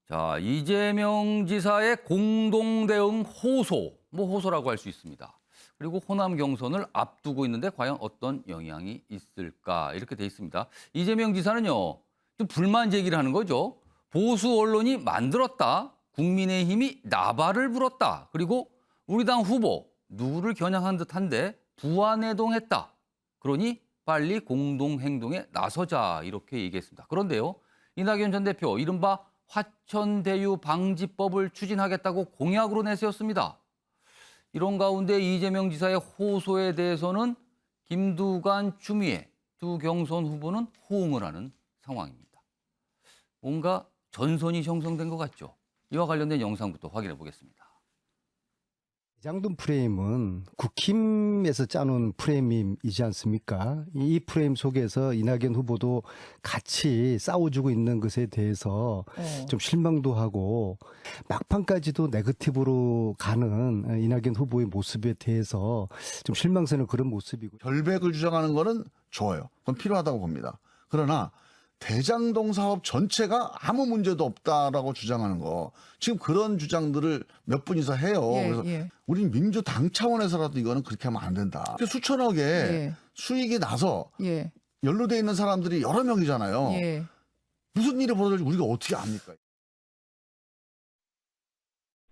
자, 이재명 지사의 공동 대응 호소, 호소라고 할 수 있습니다. 그리고 호남 경선을 앞두고 있는데 과연 어떤 영향이 있을까 이렇게 돼 있습니다. 이재명 지사는요, 좀 불만 제기를 하는 거죠. 보수 언론이 만들었다, 국민의힘이 나발을 불었다, 그리고 우리 당 후보 누구를 겨냥한 듯한데 부안해동했다. 그러니 빨리 공동행동에 나서자 이렇게 얘기했습니다. 그런데요, 이낙연 전 대표 이른바 화천대유 방지법을 추진하겠다고 공약으로 내세웠습니다. 이런 가운데 이재명 지사의 호소에 대해서는 김두관, 추미애 두 경선 후보는 호응을 하는 상황입니다. 뭔가 전선이 형성된 것 같죠? 이와 관련된 영상부터 확인해 보겠습니다. 대장동 프레임은 국힘에서 짜놓은 프레임이지 않습니까? 이 프레임 속에서 이낙연 후보도 같이 싸워주고 있는 것에 대해서 좀 실망도 하고 막판까지도 네거티브로 가는 이낙연 후보의 모습에 대해서 좀 실망스러운 그런 모습이고. 결백을 주장하는 거는 좋아요. 그건 필요하다고 봅니다. 그러나 대장동 사업 전체가 아무 문제도 없다라고 주장하는 거, 지금 그런 주장들을 몇 분이서 해요. 그래서 우린 민주당 차원에서라도 이거는 그렇게 하면 안 된다. 수천억의 수익이 나서 연루돼 있는 사람들이 여러 명이잖아요. 무슨 일이 벌어질지 우리가 어떻게 압니까?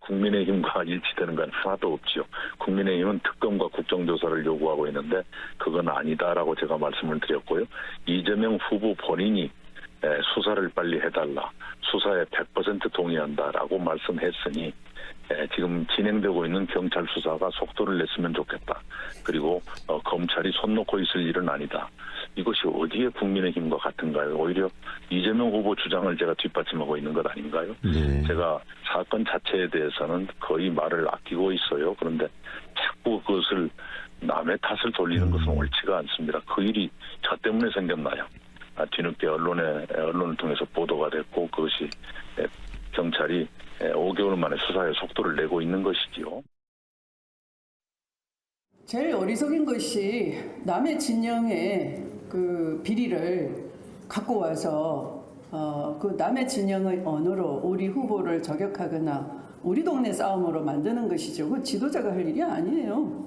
국민의힘과 일치되는 건 하나도 없지요. 국민의힘은 특검과 국정조사를 요구하고 있는데 그건 아니다라고 제가 말씀을 드렸고요. 이재명 후보 본인이 수사를 빨리 해달라, 수사에 100% 동의한다라고 말씀했으니 지금 진행되고 있는 경찰 수사가 속도를 냈으면 좋겠다. 그리고 검찰이 손 놓고 있을 일은 아니다. 이것이 어디에 국민의힘과 같은가요? 오히려 이재명 후보 주장을 제가 뒷받침하고 있는 것 아닌가요? 제가 사건 자체에 대해서는 거의 말을 아끼고 있어요. 그런데 자꾸 그것을 남의 탓을 돌리는 것은 옳지가 않습니다. 그 일이 저 때문에 생겼나요? 뒤늦게 언론을 통해서 보도가 됐고 그것이 경찰이 5개월 만에 수사에 속도를 내고 있는 것이지요. 제일 어리석인 것이 남의 진영의 그 비리를 갖고 와서 그 남의 진영의 언어로 우리 후보를 저격하거나 우리 동네 싸움으로 만드는 것이죠. 그 지도자가 할 일이 아니에요.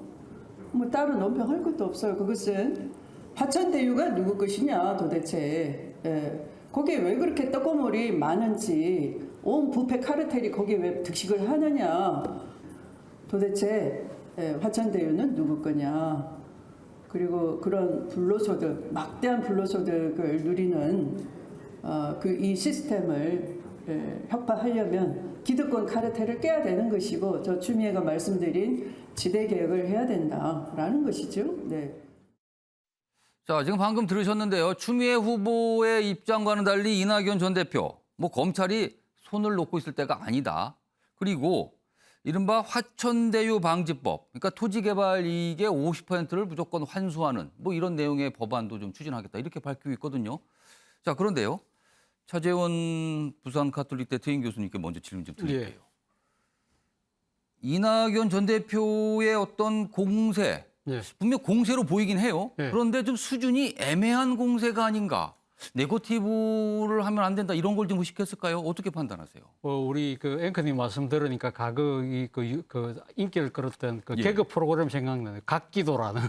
뭐 따로 논평할 것도 없어요. 그것은 화천대유가 누구 것이냐 도대체. 거기에 왜 그렇게 떡고물이 많은지, 온 부패 카르텔이 거기에 왜 득식을 하느냐. 도대체 화천대유는 누구 거냐. 그리고 그런 불로소득, 막대한 불로소득을 누리는 이 시스템을 혁파하려면 기득권 카르텔을 깨야 되는 것이고, 저 추미애가 말씀드린 지대개혁을 해야 된다라는 것이죠. 네. 자, 지금 방금 들으셨는데요. 추미애 후보의 입장과는 달리 이낙연 전 대표, 검찰이 손을 놓고 있을 때가 아니다. 그리고 이른바 화천대유 방지법, 그러니까 토지개발 이익의 50%를 무조건 환수하는 이런 내용의 법안도 좀 추진하겠다. 이렇게 밝히고 있거든요. 자, 그런데요. 차재원 부산가톨릭대 특임 교수님께 먼저 질문 좀 드릴게요. 이낙연 전 대표의 어떤 공세, 분명 공세로 보이긴 해요. 그런데 좀 수준이 애매한 공세가 아닌가. 네거티브를 하면 안 된다 이런 걸 좀 의식했을까요? 어떻게 판단하세요? 우리 그 앵커님 말씀 들으니까 과거 그 인기를 끌었던 그 개그 프로그램 생각나요. 각기도라는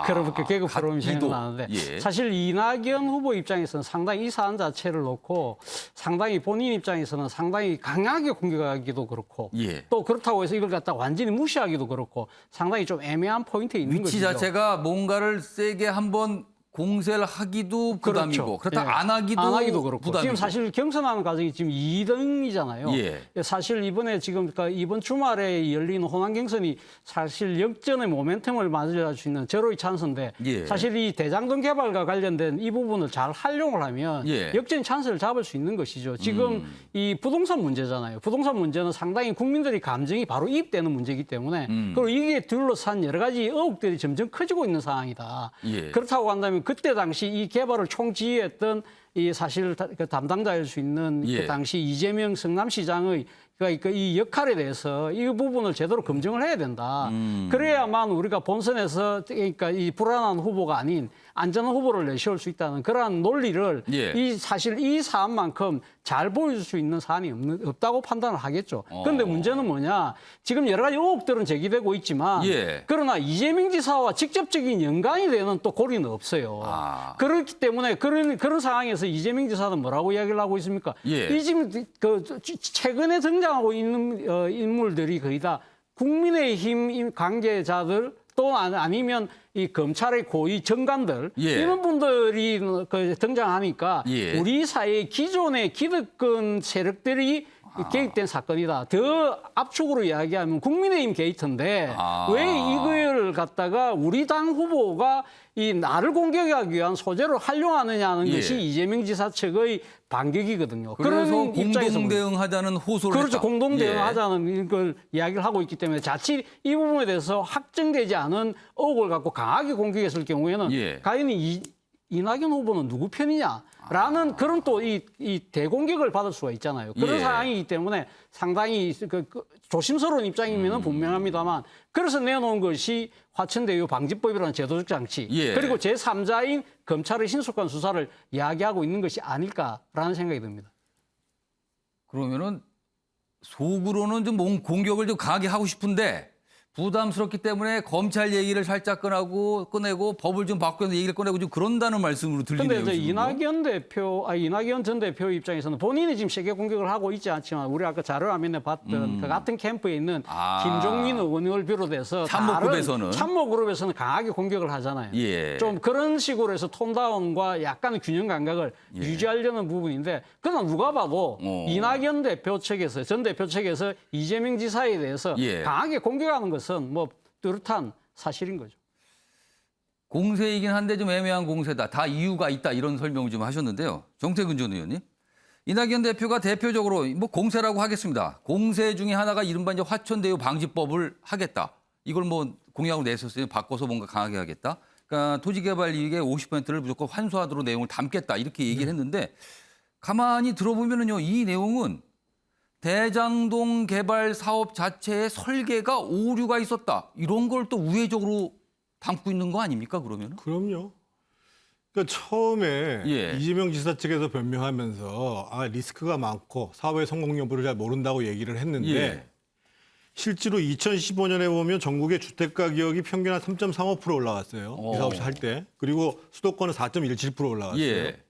그런 그 개그 프로그램이 생각나는데 사실 이낙연 후보 입장에서는 상당히 이 사안 자체를 놓고 상당히 본인 입장에서는 상당히 강하게 공격하기도 그렇고 또 그렇다고 해서 이걸 갖다 완전히 무시하기도 그렇고 상당히 좀 애매한 포인트에 있는 위치 것이죠. 자체가 뭔가를 세게 한번 공세를 하기도 부담이고 그렇다 안 하기도 그렇고 부담이고. 지금 사실 경선하는 과정이 지금 2등이잖아요. 사실 이번에 지금 이번 주말에 열리는 호남 경선이 사실 역전의 모멘텀을 맞을 수 있는 절호의 찬스인데 사실 이 대장동 개발과 관련된 이 부분을 잘 활용을 하면 역전 찬스를 잡을 수 있는 것이죠. 지금 이 부동산 문제잖아요. 부동산 문제는 상당히 국민들의 감정이 바로 이입되는 문제이기 때문에 그리고 이게 둘러싼 여러 가지 의혹들이 점점 커지고 있는 상황이다. 그렇다고 한다면 그때 당시 이 개발을 총지휘했던 이 사실 그 담당자일 수 있는 그 당시 이재명 성남시장의 그러니까 이 역할에 대해서 이 부분을 제대로 검증을 해야 된다. 그래야만 우리가 본선에서 그러니까 이 불안한 후보가 아닌 안전한 후보를 내세울 수 있다는 그러한 논리를 예. 사실 이 사안만큼 잘 보여줄 수 있는 사안이 없다고 판단을 하겠죠. 그런데 문제는 뭐냐? 지금 여러 가지 의혹들은 제기되고 있지만 예. 그러나 이재명 지사와 직접적인 연관이 되는 또 고리는 없어요. 그렇기 때문에 그런 상황에서 이재명 지사는 뭐라고 이야기를 하고 있습니까? 예. 이 지금 최근에 등장하고 있는 인물들이 거의 다 국민의힘 관계자들 또 아니면 이 검찰의 고위 정관들 예. 이런 분들이 등장하니까 예. 우리 사회의 기존의 기득권 세력들이 개입된 사건이다. 더 압축으로 이야기하면 국민의힘 게이트인데 왜 이걸 갖다가 우리 당 후보가 이 나를 공격하기 위한 소재로 활용하느냐는 예. 것이 이재명 지사 측의 반격이거든요. 그래서 그런 입장에서 공동대응하자는 호소를 그렇죠. 했다. 공동대응하자는 걸 이야기를 하고 있기 때문에 자칫 이 부분에 대해서 확정되지 않은 의혹을 갖고 강하게 공격했을 경우에는 예. 과연 이낙연 후보는 누구 편이냐라는 그런 또 이 대공격을 받을 수가 있잖아요. 그런 예. 상황이기 때문에 상당히 조심스러운 입장이면 분명합니다만 그래서 내놓은 것이 화천대유 방지법이라는 제도적 장치 예. 그리고 제3자인 검찰의 신속한 수사를 이야기하고 있는 것이 아닐까라는 생각이 듭니다. 그러면은 속으로는 좀 공격을 좀 강하게 하고 싶은데 부담스럽기 때문에 검찰 얘기를 살짝 꺼내고 법을 좀 바꿔서 얘기를 꺼내고 좀 그런다는 말씀으로 들리네요. 그런데 지금도. 이낙연 전 대표 입장에서는 본인이 지금 세계 공격을 하고 있지 않지만 우리 아까 자료 화면에 봤던 그 같은 캠프에 있는 김종민 의원을 비롯해서 참모그룹에서는 참모그룹에서는 강하게 공격을 하잖아요. 예. 좀 그런 식으로 해서 톤다운과 약간의 균형 감각을 유지하려는 부분인데 그러나 누가 봐도 이낙연 대표 측에서 전 대표 측에서 이재명 지사에 대해서 예. 강하게 공격하는 것은 뭐 뚜렷한 사실인 거죠. 공세이긴 한데 좀 애매한 공세다. 다 이유가 있다. 이런 설명을 좀 하셨는데요. 정태근 전 의원님. 이낙연 대표가 대표적으로 뭐 공세라고 하겠습니다. 공세 중에 하나가 이른바 이제 화천대유 방지법을 하겠다. 이걸 뭐 공약으로 내셨어요. 바꿔서 뭔가 강하게 하겠다. 그러니까 토지개발 이익의 50%를 무조건 환수하도록 내용을 담겠다. 이렇게 얘기를 했는데 가만히 들어보면은요. 이 내용은 대장동 개발 사업 자체의 설계가 오류가 있었다. 이런 걸 또 우회적으로 담고 있는 거 아닙니까, 그러면? 그럼요. 그러니까 처음에 예. 이재명 지사 측에서 변명하면서 리스크가 많고 사업의 성공 여부를 잘 모른다고 얘기를 했는데 예. 실제로 2015년에 보면 전국의 주택 가격이 평균 한 3.35% 올라갔어요. 이 사업 할 때. 그리고 수도권은 4.17% 올라갔어요. 예.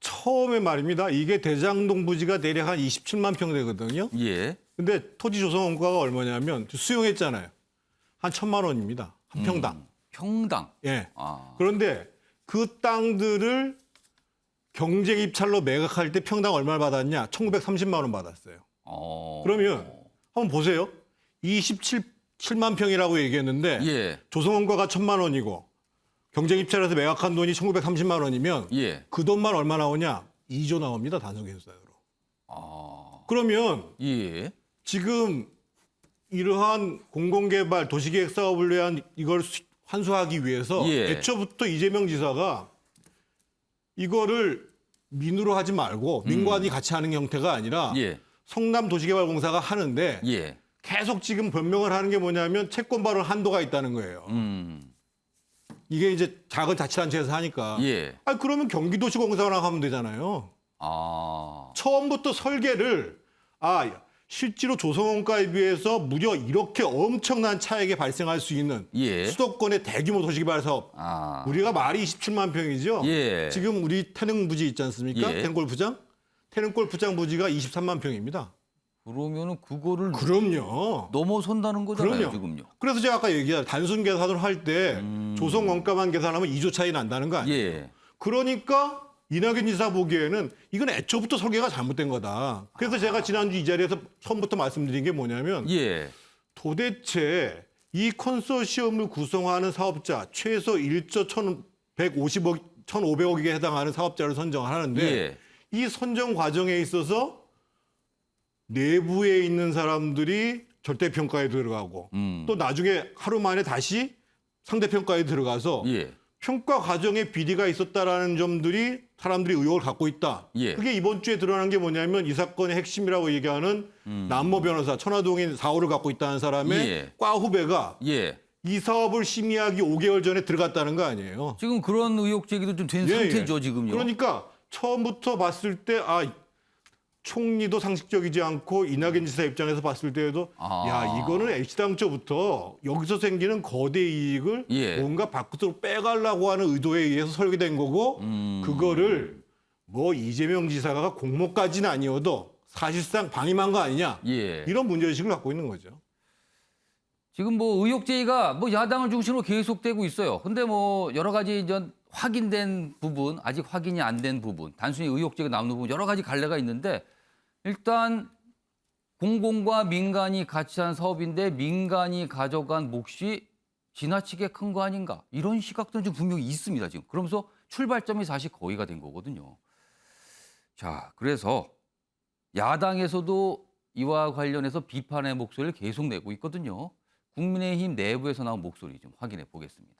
처음에 말입니다. 이게 대장동 부지가 대략 한 27만 평 되거든요. 예. 근데 토지 조성 원가가 얼마냐면 수용했잖아요. 한 1,000만 원입니다. 한 평당. 평당. 예. 아. 그런데 그 땅들을 경쟁 입찰로 매각할 때 평당 얼마를 받았냐? 1,930만 원 받았어요. 그러면 한번 보세요. 27만 평이라고 얘기했는데 예. 조성 원가가 1,000만 원이고 경쟁 입찰에서 매각한 돈이 1,930만 원이면 예. 그 돈만 얼마 나오냐? 2조 나옵니다. 단순계산으로. 그러면 예. 지금 이러한 공공개발 도시계획 사업을 위한 이걸 환수하기 위해서 예. 애초부터 이재명 지사가 이거를 민으로 하지 말고 민관이 같이 하는 형태가 아니라 예. 성남 도시개발공사가 하는데 예. 계속 지금 변명을 하는 게 뭐냐면 채권 발행 한도가 있다는 거예요. 이게 이제 작은 자치단체에서 하니까. 예. 그러면 경기도시공사랑 하면 되잖아요. 아. 처음부터 설계를 실제로 조성원가에 비해서 무려 이렇게 엄청난 차액이 발생할 수 있는 예. 수도권의 대규모 도시개발 사업. 우리가 말이 27만 평이죠. 예. 지금 우리 태릉 부지 있지 않습니까? 예. 태릉골프장? 태릉골프장 부지가 23만 평입니다. 그러면은 그거를 그럼요. 넘어선다는 거잖아요, 그럼요. 지금요. 그래서 제가 아까 얘기한 단순 계산을 할 때 조성 원가만 계산하면 2조 차이 난다는 거 아니에요. 예. 그러니까 이낙연 지사 보기에는 이건 애초부터 설계가 잘못된 거다. 그래서 제가 지난주 이 자리에서 처음부터 말씀드린 게 뭐냐면 예. 도대체 이 컨소시엄을 구성하는 사업자 최소 1조 1,150억, 1,500억에 해당하는 사업자를 선정을 하는데 예. 이 선정 과정에 있어서 내부에 있는 사람들이 절대평가에 들어가고 또 나중에 하루 만에 다시 상대평가에 들어가서 예. 평가 과정에 비리가 있었다라는 점들이 사람들이 의혹을 갖고 있다. 예. 그게 이번 주에 드러난 게 뭐냐면 이 사건의 핵심이라고 얘기하는 남모 변호사, 천화동인 4호를 갖고 있다는 사람의 예. 과 후배가 예. 이 사업을 심의하기 5개월 전에 들어갔다는 거 아니에요. 지금 그런 의혹 제기도 좀 된 상태죠, 지금요. 그러니까 처음부터 봤을 때 총리도 상식적이지 않고 이낙연 지사 입장에서 봤을 때에도 야, 이거는 H당초부터 여기서 생기는 거대 이익을 뭔가 밖으로 빼가려고 하는 의도에 의해서 설계된 거고 그거를 뭐 이재명 지사가 공모까지는 아니어도 사실상 방임한 거 아니냐 이런 문제의식을 갖고 있는 거죠. 지금 뭐 의혹 제기가 뭐 야당을 중심으로 계속되고 있어요. 근데 뭐 여러 가지 전 확인된 부분, 아직 확인이 안 된 부분, 단순히 의혹 제기가 나오는 부분 여러 가지 갈래가 있는데 일단 공공과 민간이 같이 한 사업인데 민간이 가져간 몫이 지나치게 큰 거 아닌가 이런 시각도 좀 분명히 있습니다. 지금 그러면서 출발점이 사실 거의가 된 거거든요. 자, 그래서 야당에서도 이와 관련해서 비판의 목소리를 계속 내고 있거든요. 국민의힘 내부에서 나온 목소리 좀 확인해 보겠습니다.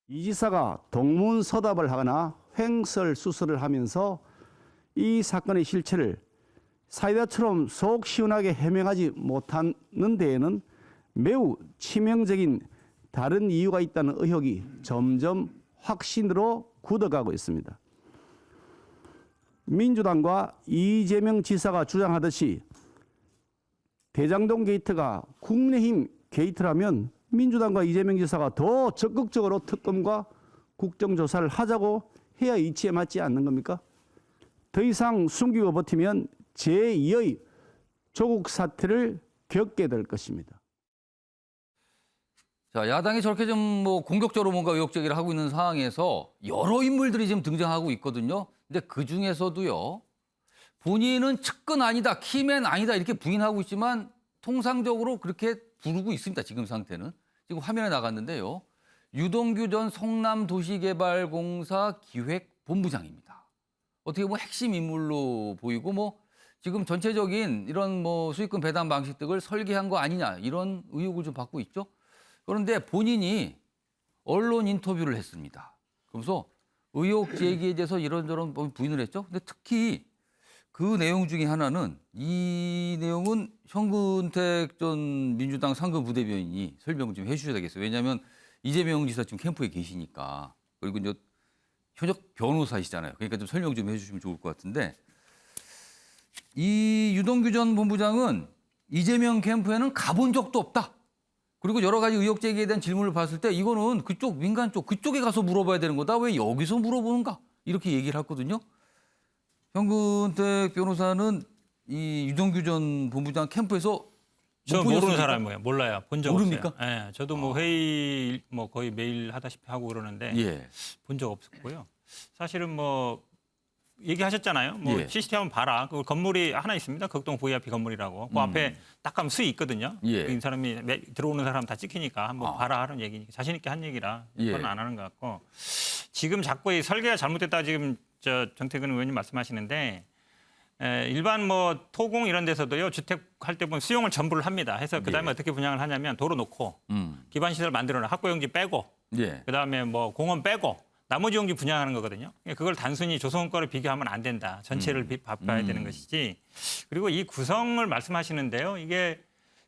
이 지사가 동문서답을 하거나 횡설수설을 하면서 이 사건의 실체를 사이다처럼 속 시원하게 해명하지 못하는 데에는 매우 치명적인 다른 이유가 있다는 의혹이 점점 확신으로 굳어가고 있습니다. 민주당과 이재명 지사가 주장하듯이 대장동 게이트가 국민의힘 게이트라면 민주당과 이재명 지사가 더 적극적으로 특검과 국정조사를 하자고 해야 이치에 맞지 않는 겁니까? 더 이상 숨기고 버티면 제2의 조국 사태를 겪게 될 것입니다. 자, 야당이 저렇게 좀 뭐 공격적으로 뭔가 의혹 제기를 하고 있는 상황에서 여러 인물들이 지금 등장하고 있거든요. 근데 그 중에서도요. 본인은 측근 아니다, 키맨 아니다 이렇게 부인하고 있지만 통상적으로 그렇게 부르고 있습니다. 지금 상태는. 지금 화면에 나갔는데요. 유동규 전 성남도시개발공사 기획본부장입니다. 어떻게 보면 핵심 인물로 보이고 뭐 지금 전체적인 이런 뭐 수익금 배당 방식 등을 설계한 거 아니냐 이런 의혹을 좀 받고 있죠. 그런데 본인이 언론 인터뷰를 했습니다. 그러면서 의혹 제기에 대해서 이런저런 부인을 했죠. 근데 특히 그 내용 중에 하나는 이 내용은 현근택 전 민주당 상근 부대변인이 설명을 좀 해주셔야 되겠어요. 왜냐하면 이재명 지사 지금 캠프에 계시니까 그리고 이제 현역 변호사이시잖아요. 그러니까 좀 설명 좀 해주시면 좋을 것 같은데 이 유동규 전 본부장은 이재명 캠프에는 가본 적도 없다. 그리고 여러 가지 의혹 제기에 대한 질문을 봤을 때 이거는 그쪽 민간 쪽 그쪽에 가서 물어봐야 되는 거다. 왜 여기서 물어보는가? 이렇게 얘기를 했거든요. 현근택 변호사는 이 유동규 전 본부장 캠프에서 저 모르는 사람이에요. 몰라요. 본 적 모릅니까? 없어요. 예, 저도 뭐 회의 뭐 거의 매일 하다시피 하고 그러는데 본 적 없었고요. 사실은 뭐 얘기하셨잖아요. 뭐 CCTV 한번 봐라. 그 건물이 하나 있습니다. 극동 VIP 건물이라고. 그 앞에 딱 가면 수위 있거든요. 이 사람이 들어오는 사람 다 찍히니까 한번 봐라 하는 얘기니까 자신 있게 한 얘기라 그건 안 하는 것 같고 지금 자꾸 이 설계가 잘못됐다 지금 저 정태근 의원님 말씀하시는데 일반 뭐 토공 이런 데서도요 주택 할 때 보면 수용을 전부를 합니다. 해서 그다음에 어떻게 분양을 하냐면 도로 놓고 기반 시설 만들어놔 학구용지 빼고 그다음에 뭐 공원 빼고 나머지 용지 분양하는 거거든요. 그걸 단순히 조성원 거를 비교하면 안 된다. 전체를 봐야 되는 것이지. 그리고 이 구성을 말씀하시는데요. 이게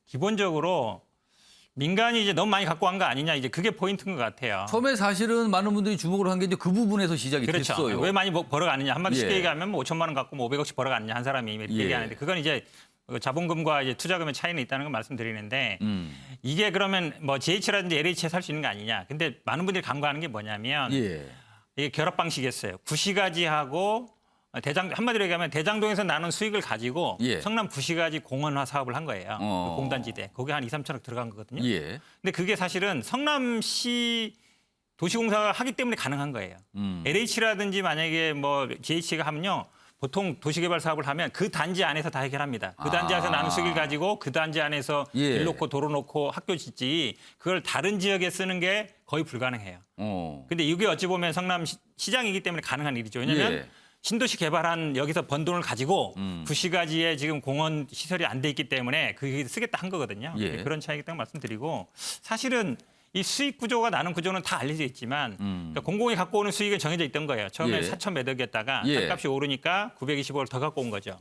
기본적으로 민간이 이제 너무 많이 갖고 간 거 아니냐. 이제 그게 포인트인 것 같아요. 처음에 사실은 많은 분들이 주목을 한 게 이제 그 부분에서 시작이 그렇죠. 됐어요. 왜 많이 벌어갔느냐. 한마디 쉽게 얘기하면 뭐 5천만 원 갖고 뭐 500억씩 벌어갔느냐 한 사람이 이렇게 얘기하는데 그건 이제 자본금과 이제 투자금의 차이는 있다는 걸 말씀드리는데 이게 그러면 뭐 GH라든지 LH에 살 수 있는 거 아니냐. 근데 많은 분들이 간과하는 게 뭐냐면 이게 결합 방식이었어요. 구시가지하고 한마디로 얘기하면 대장동에서 나는 수익을 가지고 성남 구시가지 공원화 사업을 한 거예요. 그 공단지대. 거기 한 2, 3천억 들어간 거거든요. 근데 그게 사실은 성남시 도시공사가 하기 때문에 가능한 거예요. LH라든지 만약에 뭐 GH가 하면요. 보통 도시개발 사업을 하면 그 단지 안에서 다 해결합니다. 그 단지 안에서 나는 수익을 가지고 그 단지 안에서 길 놓고 도로 놓고 학교 짓지 그걸 다른 지역에 쓰는 게 거의 불가능해요. 근데 이게 어찌 보면 성남 시장이기 때문에 가능한 일이죠. 왜냐하면 신도시 개발한 여기서 번 돈을 가지고 구시가지에 지금 공원 시설이 안 돼 있기 때문에 그게 쓰겠다 한 거거든요. 그런 차이기 때문에 말씀드리고 사실은 이 수익 구조가 나는 구조는 다 알려져 있지만 그러니까 공공이 갖고 오는 수익은 정해져 있던 거예요. 처음에 4천 몇 억이었다가 땅값이 오르니까 925를 더 갖고 온 거죠.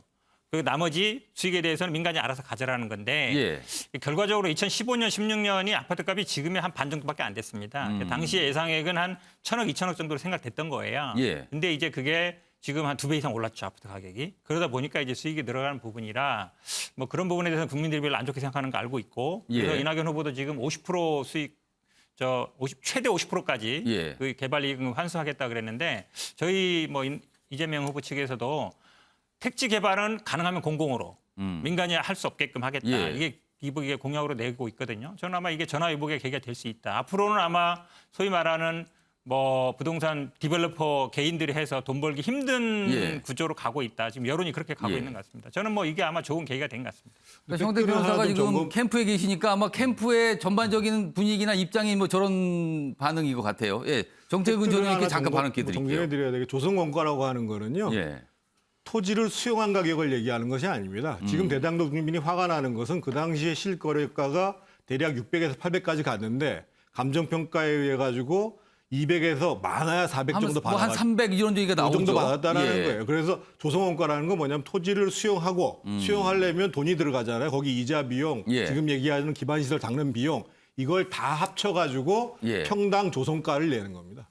그 나머지 수익에 대해서는 민간이 알아서 가져라는 건데 예. 결과적으로 2015년, 16년이 아파트 값이 지금의 한 반 정도밖에 안 됐습니다. 당시 예상액은 한 1,000억, 2,000억 정도로 생각됐던 거예요. 예. 근데 이제 그게 지금 한 2배 이상 올랐죠, 아파트 가격이. 그러다 보니까 이제 수익이 늘어가는 부분이라 뭐 그런 부분에 대해서는 국민들이 별로 안 좋게 생각하는 거 알고 있고 그래서 예. 이낙연 후보도 지금 50% 수익 최대 50%까지 예. 그 개발 이익금 환수하겠다 그랬는데 저희 뭐 이재명 후보 측에서도 택지 개발은 가능하면 공공으로 민간이 할 수 없게끔 하겠다. 예. 이게 공약으로 내고 있거든요. 저는 아마 이게 전화위복의 계기가 될 수 있다. 앞으로는 아마 소위 말하는 뭐 부동산 디벨로퍼 개인들이 해서 돈 벌기 힘든 예. 구조로 가고 있다. 지금 여론이 그렇게 가고 예. 있는 것 같습니다. 저는 뭐 이게 아마 좋은 계기가 된 것 같습니다. 그러니까 형태 변호사가 지금 캠프에 계시니까 아마 캠프의 전반적인 분위기나 입장이 뭐 저런 반응인 것 같아요. 예, 정태근 전 의원님께 잠깐 발언 기회 드릴게요. 정리해드려야 되게 조성원가라고 하는 거는요. 예. 토지를 수용한 가격을 얘기하는 것이 아닙니다. 지금 대장동 주민이 화가 나는 것은 그 당시에 실거래가가 대략 600에서 800까지 갔는데 감정평가에 의해 가지고 200에서 많아야 400 정도 뭐한 받아가지고 300 이런 얘기가 그 나오죠. 정도 받았다는 예. 거예요. 그래서 조성원가라는 건 뭐냐면 토지를 수용하고 수용하려면 돈이 들어가잖아요. 거기 이자 비용, 예. 지금 얘기하는 기반시설 닦는 비용 이걸 다 합쳐가지고 예. 평당 조성가를 내는 겁니다.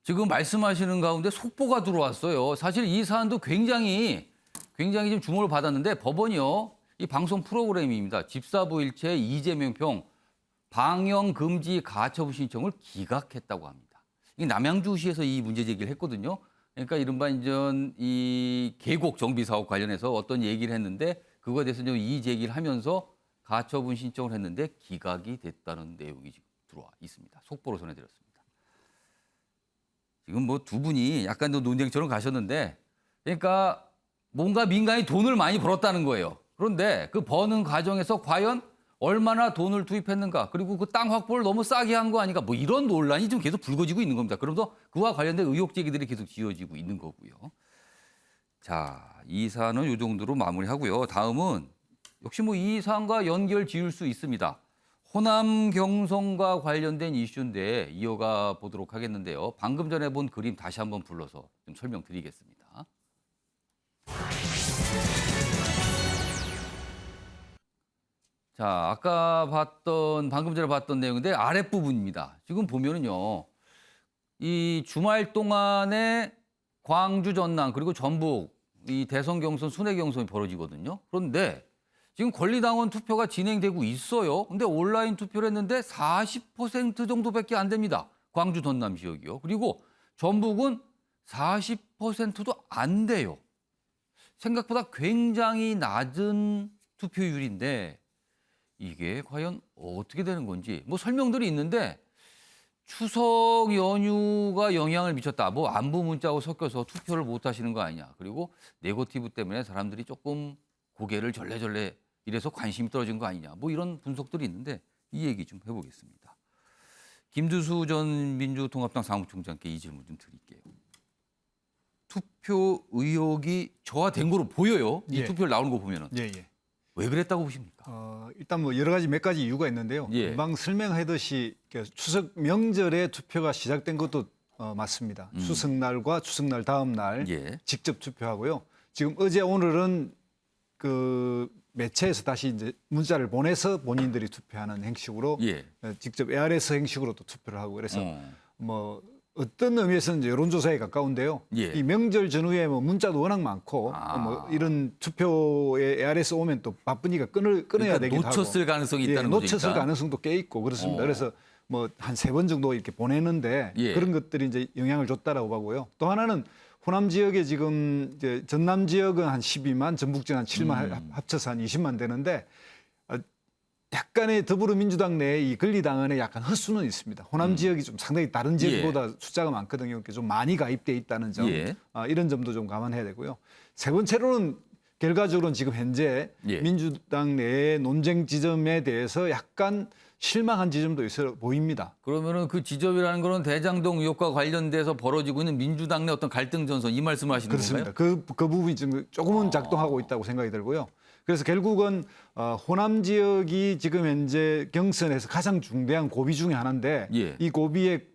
지금 말씀하시는 가운데 속보가 들어왔어요. 사실 이 사안도 굉장히 좀 주목을 받았는데 법원이요. 이 방송 프로그램입니다. 집사부일체 이재명 평 방영 금지 가처분 신청을 기각했다고 합니다. 이 남양주시에서 이 문제 제기를 했거든요. 그러니까 이른바 이전 이 계곡 정비 사업 관련해서 어떤 얘기를 했는데 그거에 대해서 좀 이의 제기를 하면서 가처분 신청을 했는데 기각이 됐다는 내용이 지금 들어와 있습니다. 속보로 전해드렸습니다. 지금 뭐 두 분이 약간 더 논쟁처럼 가셨는데 그러니까 뭔가 민간이 돈을 많이 벌었다는 거예요. 그런데 그 버는 과정에서 과연 얼마나 돈을 투입했는가 그리고 그 땅 확보를 너무 싸게 한 거 아닌가 뭐 이런 논란이 좀 계속 불거지고 있는 겁니다. 그러면서 그와 관련된 의혹 제기들이 계속 지어지고 있는 거고요. 자, 이 사안은 이 정도로 마무리하고요. 다음은 역시 뭐 이 사안과 연결 지을 수 있습니다. 호남 경선과 관련된 이슈인데 이어가 보도록 하겠는데요. 방금 전에 본 그림 다시 한번 불러서 좀 설명드리겠습니다. 자, 아까 방금 전에 봤던 내용인데 아랫부분입니다. 지금 보면은요. 이 주말 동안에 광주, 전남 그리고 전북 이 대선 경선, 순회 경선이 벌어지거든요. 그런데 지금 권리당원 투표가 진행되고 있어요. 근데 온라인 투표를 했는데 40% 정도밖에 안 됩니다. 광주, 전남 지역이요. 그리고 전북은 40%도 안 돼요. 생각보다 굉장히 낮은 투표율인데 이게 과연 어떻게 되는 건지 뭐 설명들이 있는데 추석 연휴가 영향을 미쳤다. 뭐 안부 문자하고 섞여서 투표를 못 하시는 거 아니냐. 그리고 네거티브 때문에 사람들이 조금 고개를 절레절레 이래서 관심이 떨어진 거 아니냐. 뭐 이런 분석들이 있는데 이 얘기 좀 해보겠습니다. 김두수 전 민주통합당 사무총장께 이 질문 좀 드릴게요. 투표 의혹이 저하된 거로 보여요. 이 예. 투표를 나오는 거 보면은. 예, 예. 왜 그랬다고 보십니까? 일단 뭐 여러 가지 몇 가지 이유가 있는데요. 예. 금방 설명하듯이 추석 명절에 투표가 시작된 것도 맞습니다. 추석날과 추석날 다음 날 예. 직접 투표하고요. 지금 어제 오늘은 그 매체에서 다시 이제 문자를 보내서 본인들이 투표하는 형식으로 예. 직접 ARS 형식으로 또 투표를 하고 그래서 뭐 어떤 의미에서는 이제 여론조사에 가까운데요. 예. 이 명절 전후에 뭐 문자도 워낙 많고 뭐 이런 투표에 ARS 오면 또 바쁘니까 끊어야 그러니까 되기도 하고. 놓쳤을 가능성이 있다는 거죠. 놓쳤을 가능성도 꽤 있고 그렇습니다. 그래서 뭐 한 3번 정도 이렇게 보내는데 예. 그런 것들이 이제 영향을 줬다라고 보고요. 또 하나는 호남 지역에 지금 이제 전남 지역은 한 12만, 전북 지역은 한 7만 합쳐서 한 20만 되는데 약간의 더불어민주당 내에 이 권리당원의 약간 헛수는 있습니다. 호남 지역이 좀 상당히 다른 지역보다 숫자가 많거든요. 그러니까 좀 많이 가입돼 있다는 점, 예. 이런 점도 좀 감안해야 되고요. 세 번째로는 결과적으로는 지금 현재 예. 민주당 내의 논쟁 지점에 대해서 약간 실망한 지점도 있어 보입니다. 그러면은 그 지점이라는 거는 대장동 의혹과 관련돼서 벌어지고 있는 민주당 내 어떤 갈등 전선 이 말씀을 하시는 그렇습니다. 건가요? 그 부분이 지금 조금은 작동하고 있다고 생각이 들고요. 그래서 결국은 호남 지역이 지금 현재 경선에서 가장 중대한 고비 중에 하나인데 예. 이 고비에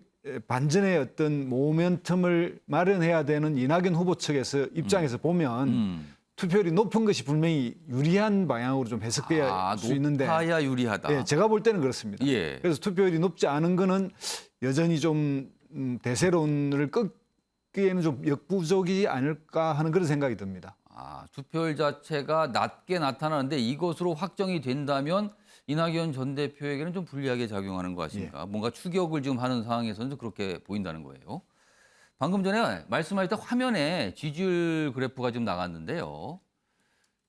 반전의 어떤 모멘텀을 마련해야 되는 이낙연 후보 측에서 입장에서 보면 투표율이 높은 것이 분명히 유리한 방향으로 좀 해석돼야 수 있는데 높아야 유리하다. 예, 제가 볼 때는 그렇습니다. 예. 그래서 투표율이 높지 않은 거는 여전히 좀 대세론을 꺾기에는 좀 역부족이지 않을까 하는 그런 생각이 듭니다. 투표율 자체가 낮게 나타나는데 이것으로 확정이 된다면 이낙연 전 대표에게는 좀 불리하게 작용하는 것 같습니다. 뭔가 추격을 지금 하는 상황에서는 그렇게 보인다는 거예요. 방금 전에 말씀하셨던 화면에 지지율 그래프가 좀 나갔는데요.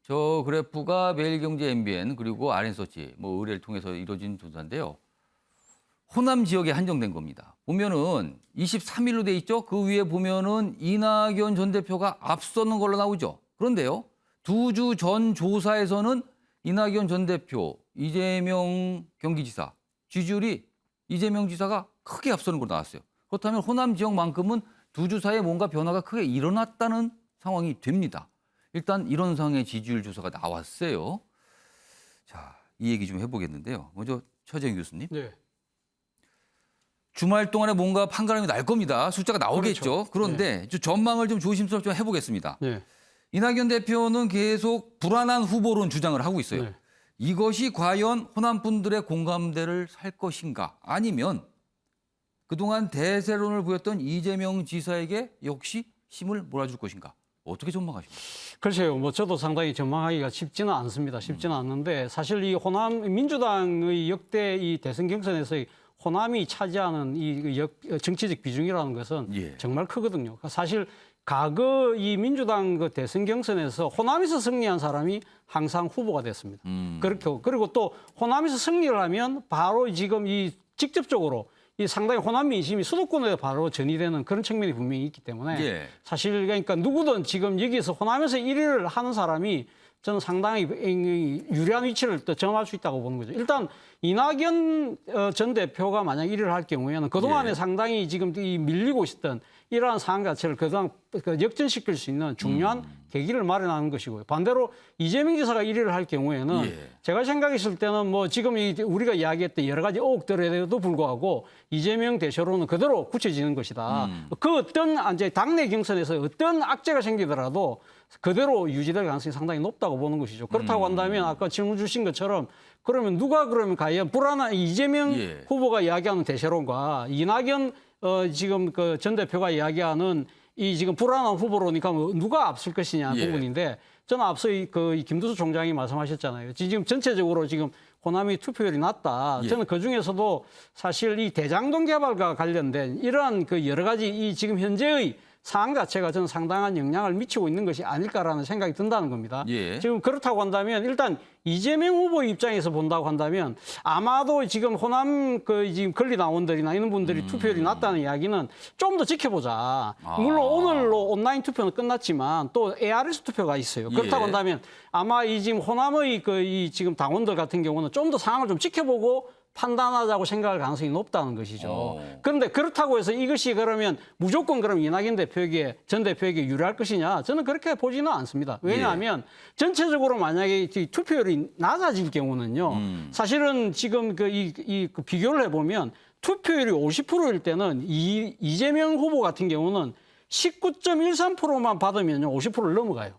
저 그래프가 매일경제 MBN 그리고 RN서치 의뢰를 통해서 이루어진 조사인데요. 호남 지역에 한정된 겁니다. 보면은 23일로 돼 있죠. 그 위에 보면은 이낙연 전 대표가 앞서는 걸로 나오죠. 그런데요. 2주 전 조사에서는 이낙연 전 대표, 이재명 경기지사 지지율이 이재명 지사가 크게 앞서는 걸로 나왔어요. 그렇다면 호남 지역만큼은 2주 사이에 뭔가 변화가 크게 일어났다는 상황이 됩니다. 일단 이런 상황의 지지율 조사가 나왔어요. 자, 이 얘기 좀 해보겠는데요. 먼저 최재형 교수님. 네. 주말 동안에 뭔가 판가름이 날 겁니다. 숫자가 나오겠죠. 그렇죠. 그런데 전망을 좀 조심스럽게 좀 해보겠습니다. 네. 이낙연 대표는 계속 불안한 후보론 주장을 하고 있어요. 네. 이것이 과연 호남 분들의 공감대를 살 것인가? 아니면 그동안 대세론을 보였던 이재명 지사에게 역시 힘을 몰아줄 것인가? 어떻게 전망하십니까? 글쎄요, 저도 상당히 전망하기가 쉽지는 않습니다. 쉽지는 않는데 사실 이 호남 민주당의 역대 이 대선 경선에서의 호남이 차지하는 이 정치적 비중이라는 것은 정말 크거든요. 사실 과거 이 민주당 그 대선 경선에서 호남에서 승리한 사람이 항상 후보가 됐습니다. 그리고 또 호남에서 승리를 하면 바로 지금 이 직접적으로 이 상당히 호남 민심이 수도권에 바로 전이되는 그런 측면이 분명히 있기 때문에 사실 그러니까 누구든 지금 여기서 호남에서 1위를 하는 사람이 저는 상당히 유리한 위치를 또 점할 수 있다고 보는 거죠. 일단 이낙연 전 대표가 만약 1위를 할 경우에는 그동안에 상당히 지금 이 밀리고 있었던 이러한 상황 자체를 그동안 역전시킬 수 있는 중요한 계기를 마련하는 것이고요. 반대로 이재명 지사가 1위를 할 경우에는 제가 생각했을 때는 지금 우리가 이야기했던 여러 가지 의혹들에도 불구하고 이재명 대표로는 그대로 굳혀지는 것이다. 그 어떤 이제 당내 경선에서 어떤 악재가 생기더라도 그대로 유지될 가능성이 상당히 높다고 보는 것이죠. 그렇다고 한다면 아까 질문 주신 것처럼 그러면 누가 그러면 과연 불안한 이재명 후보가 이야기하는 대세론과 이낙연 지금 그 전 대표가 이야기하는 이 지금 불안한 후보로니까 누가 앞설 것이냐 부분인데 저는 앞서 그 김두수 총장이 말씀하셨잖아요. 지금 전체적으로 지금 호남이 투표율이 낮다. 저는 그 중에서도 사실 이 대장동 개발과 관련된 이러한 그 여러 가지 이 지금 현재의 상황 자체가 저는 상당한 영향을 미치고 있는 것이 아닐까라는 생각이 든다는 겁니다. 지금 그렇다고 한다면 일단 이재명 후보 입장에서 본다고 한다면 아마도 지금 호남 지금 권리당원들이나 이런 분들이 투표율이 낮다는 이야기는 좀 더 지켜보자. 물론 오늘로 온라인 투표는 끝났지만 또 ARS 투표가 있어요. 그렇다고 한다면 아마 이 지금 호남의 이 지금 당원들 같은 경우는 좀 더 상황을 좀 지켜보고 판단하자고 생각할 가능성이 높다는 것이죠. 그런데 그렇다고 해서 이것이 그러면 무조건 그럼 이낙연 대표에게 전 대표에게 유리할 것이냐? 저는 그렇게 보지는 않습니다. 왜냐하면 전체적으로 만약에 투표율이 낮아질 경우는요. 사실은 지금 그 비교를 해보면 투표율이 50%일 때는 이재명 후보 같은 경우는 19.13%만 받으면요 50%를 넘어가요.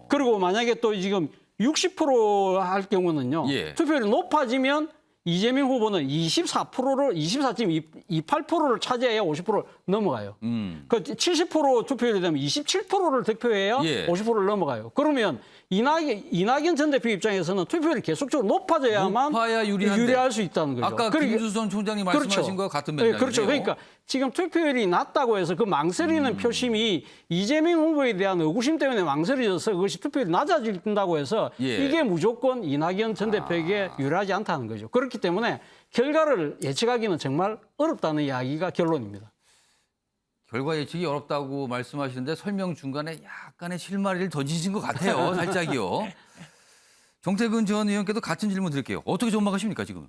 그리고 만약에 또 지금 60%할 경우는요 투표율이 높아지면 이재명 후보는 24.28%를 차지해야 50%를 넘어가요. 그 70% 투표율이 되면 27%를 득표해야 50%를 넘어가요. 그러면 이낙연 전 대표 입장에서는 투표율이 계속적으로 높아져야만 유리할 수 있다는 거죠. 아까 김두수 총장이 말씀하신 거와 같은 맥락이에요. 그렇죠. 그러니까 지금 투표율이 낮다고 해서 그 망설이는 표심이 이재명 후보에 대한 의구심 때문에 망설여져서 그것이 투표율이 낮아진다고 해서 이게 무조건 이낙연 전 대표에게 유리하지 않다는 거죠. 그렇기 때문에 결과를 예측하기는 정말 어렵다는 이야기가 결론입니다. 결과 예측이 어렵다고 말씀하시는데 설명 중간에 약간의 실마리를 던지신 것 같아요. 살짝이요. 정태근 전 의원께도 같은 질문 드릴게요. 어떻게 전망하십니까 지금?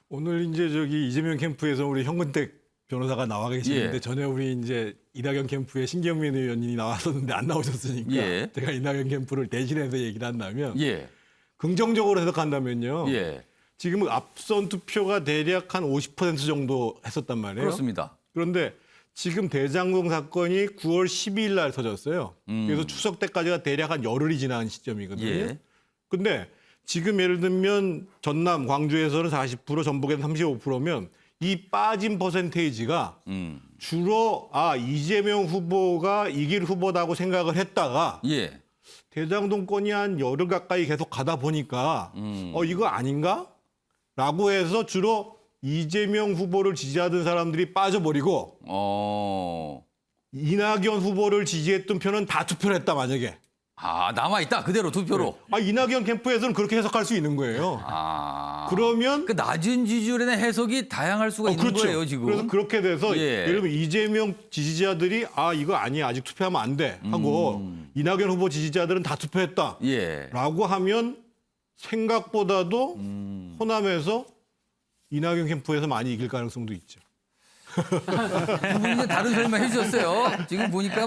오늘 이제 이재명 캠프에서 우리 현근택 변호사가 나와 계시는데 전에 우리 이제 이낙연 캠프에 신경민 의원이 나왔었는데 안 나오셨으니까 제가 이낙연 캠프를 대신해서 얘기를 한다면 긍정적으로 해석한다면요. 지금 앞선 투표가 대략 한 50% 정도 했었단 말이에요. 그렇습니다. 그런데 지금 대장동 사건이 9월 12일 날 터졌어요. 그래서 추석 때까지가 대략 한 열흘이 지난 시점이거든요. 예. 근데 지금 예를 들면 전남, 광주에서는 40%, 전북에는 35%면 이 빠진 퍼센테이지가 주로 이재명 후보가 이길 후보다고 생각을 했다가 예. 대장동 건이 한 열흘 가까이 계속 가다 보니까 이거 아닌가? 라고 해서 주로 이재명 후보를 지지하던 사람들이 빠져버리고 이낙연 후보를 지지했던 표는 다 투표를 했다 만약에. 남아있다. 그대로 투표로. 이낙연 캠프에서는 그렇게 해석할 수 있는 거예요. 그러면 그 낮은 지지율에 대한 해석이 다양할 수가 있는 그렇죠. 거예요, 지금. 그래서 그렇게 돼서 예. 예를 들면 이재명 지지자들이 이거 아니야. 아직 투표하면 안 돼. 하고 이낙연 후보 지지자들은 다 투표했다. 예. 라고 하면 생각보다도 호남에서 이낙연 캠프에서 많이 이길 가능성도 있죠. 두 분이 다른 설명 해주셨어요. 지금 보니까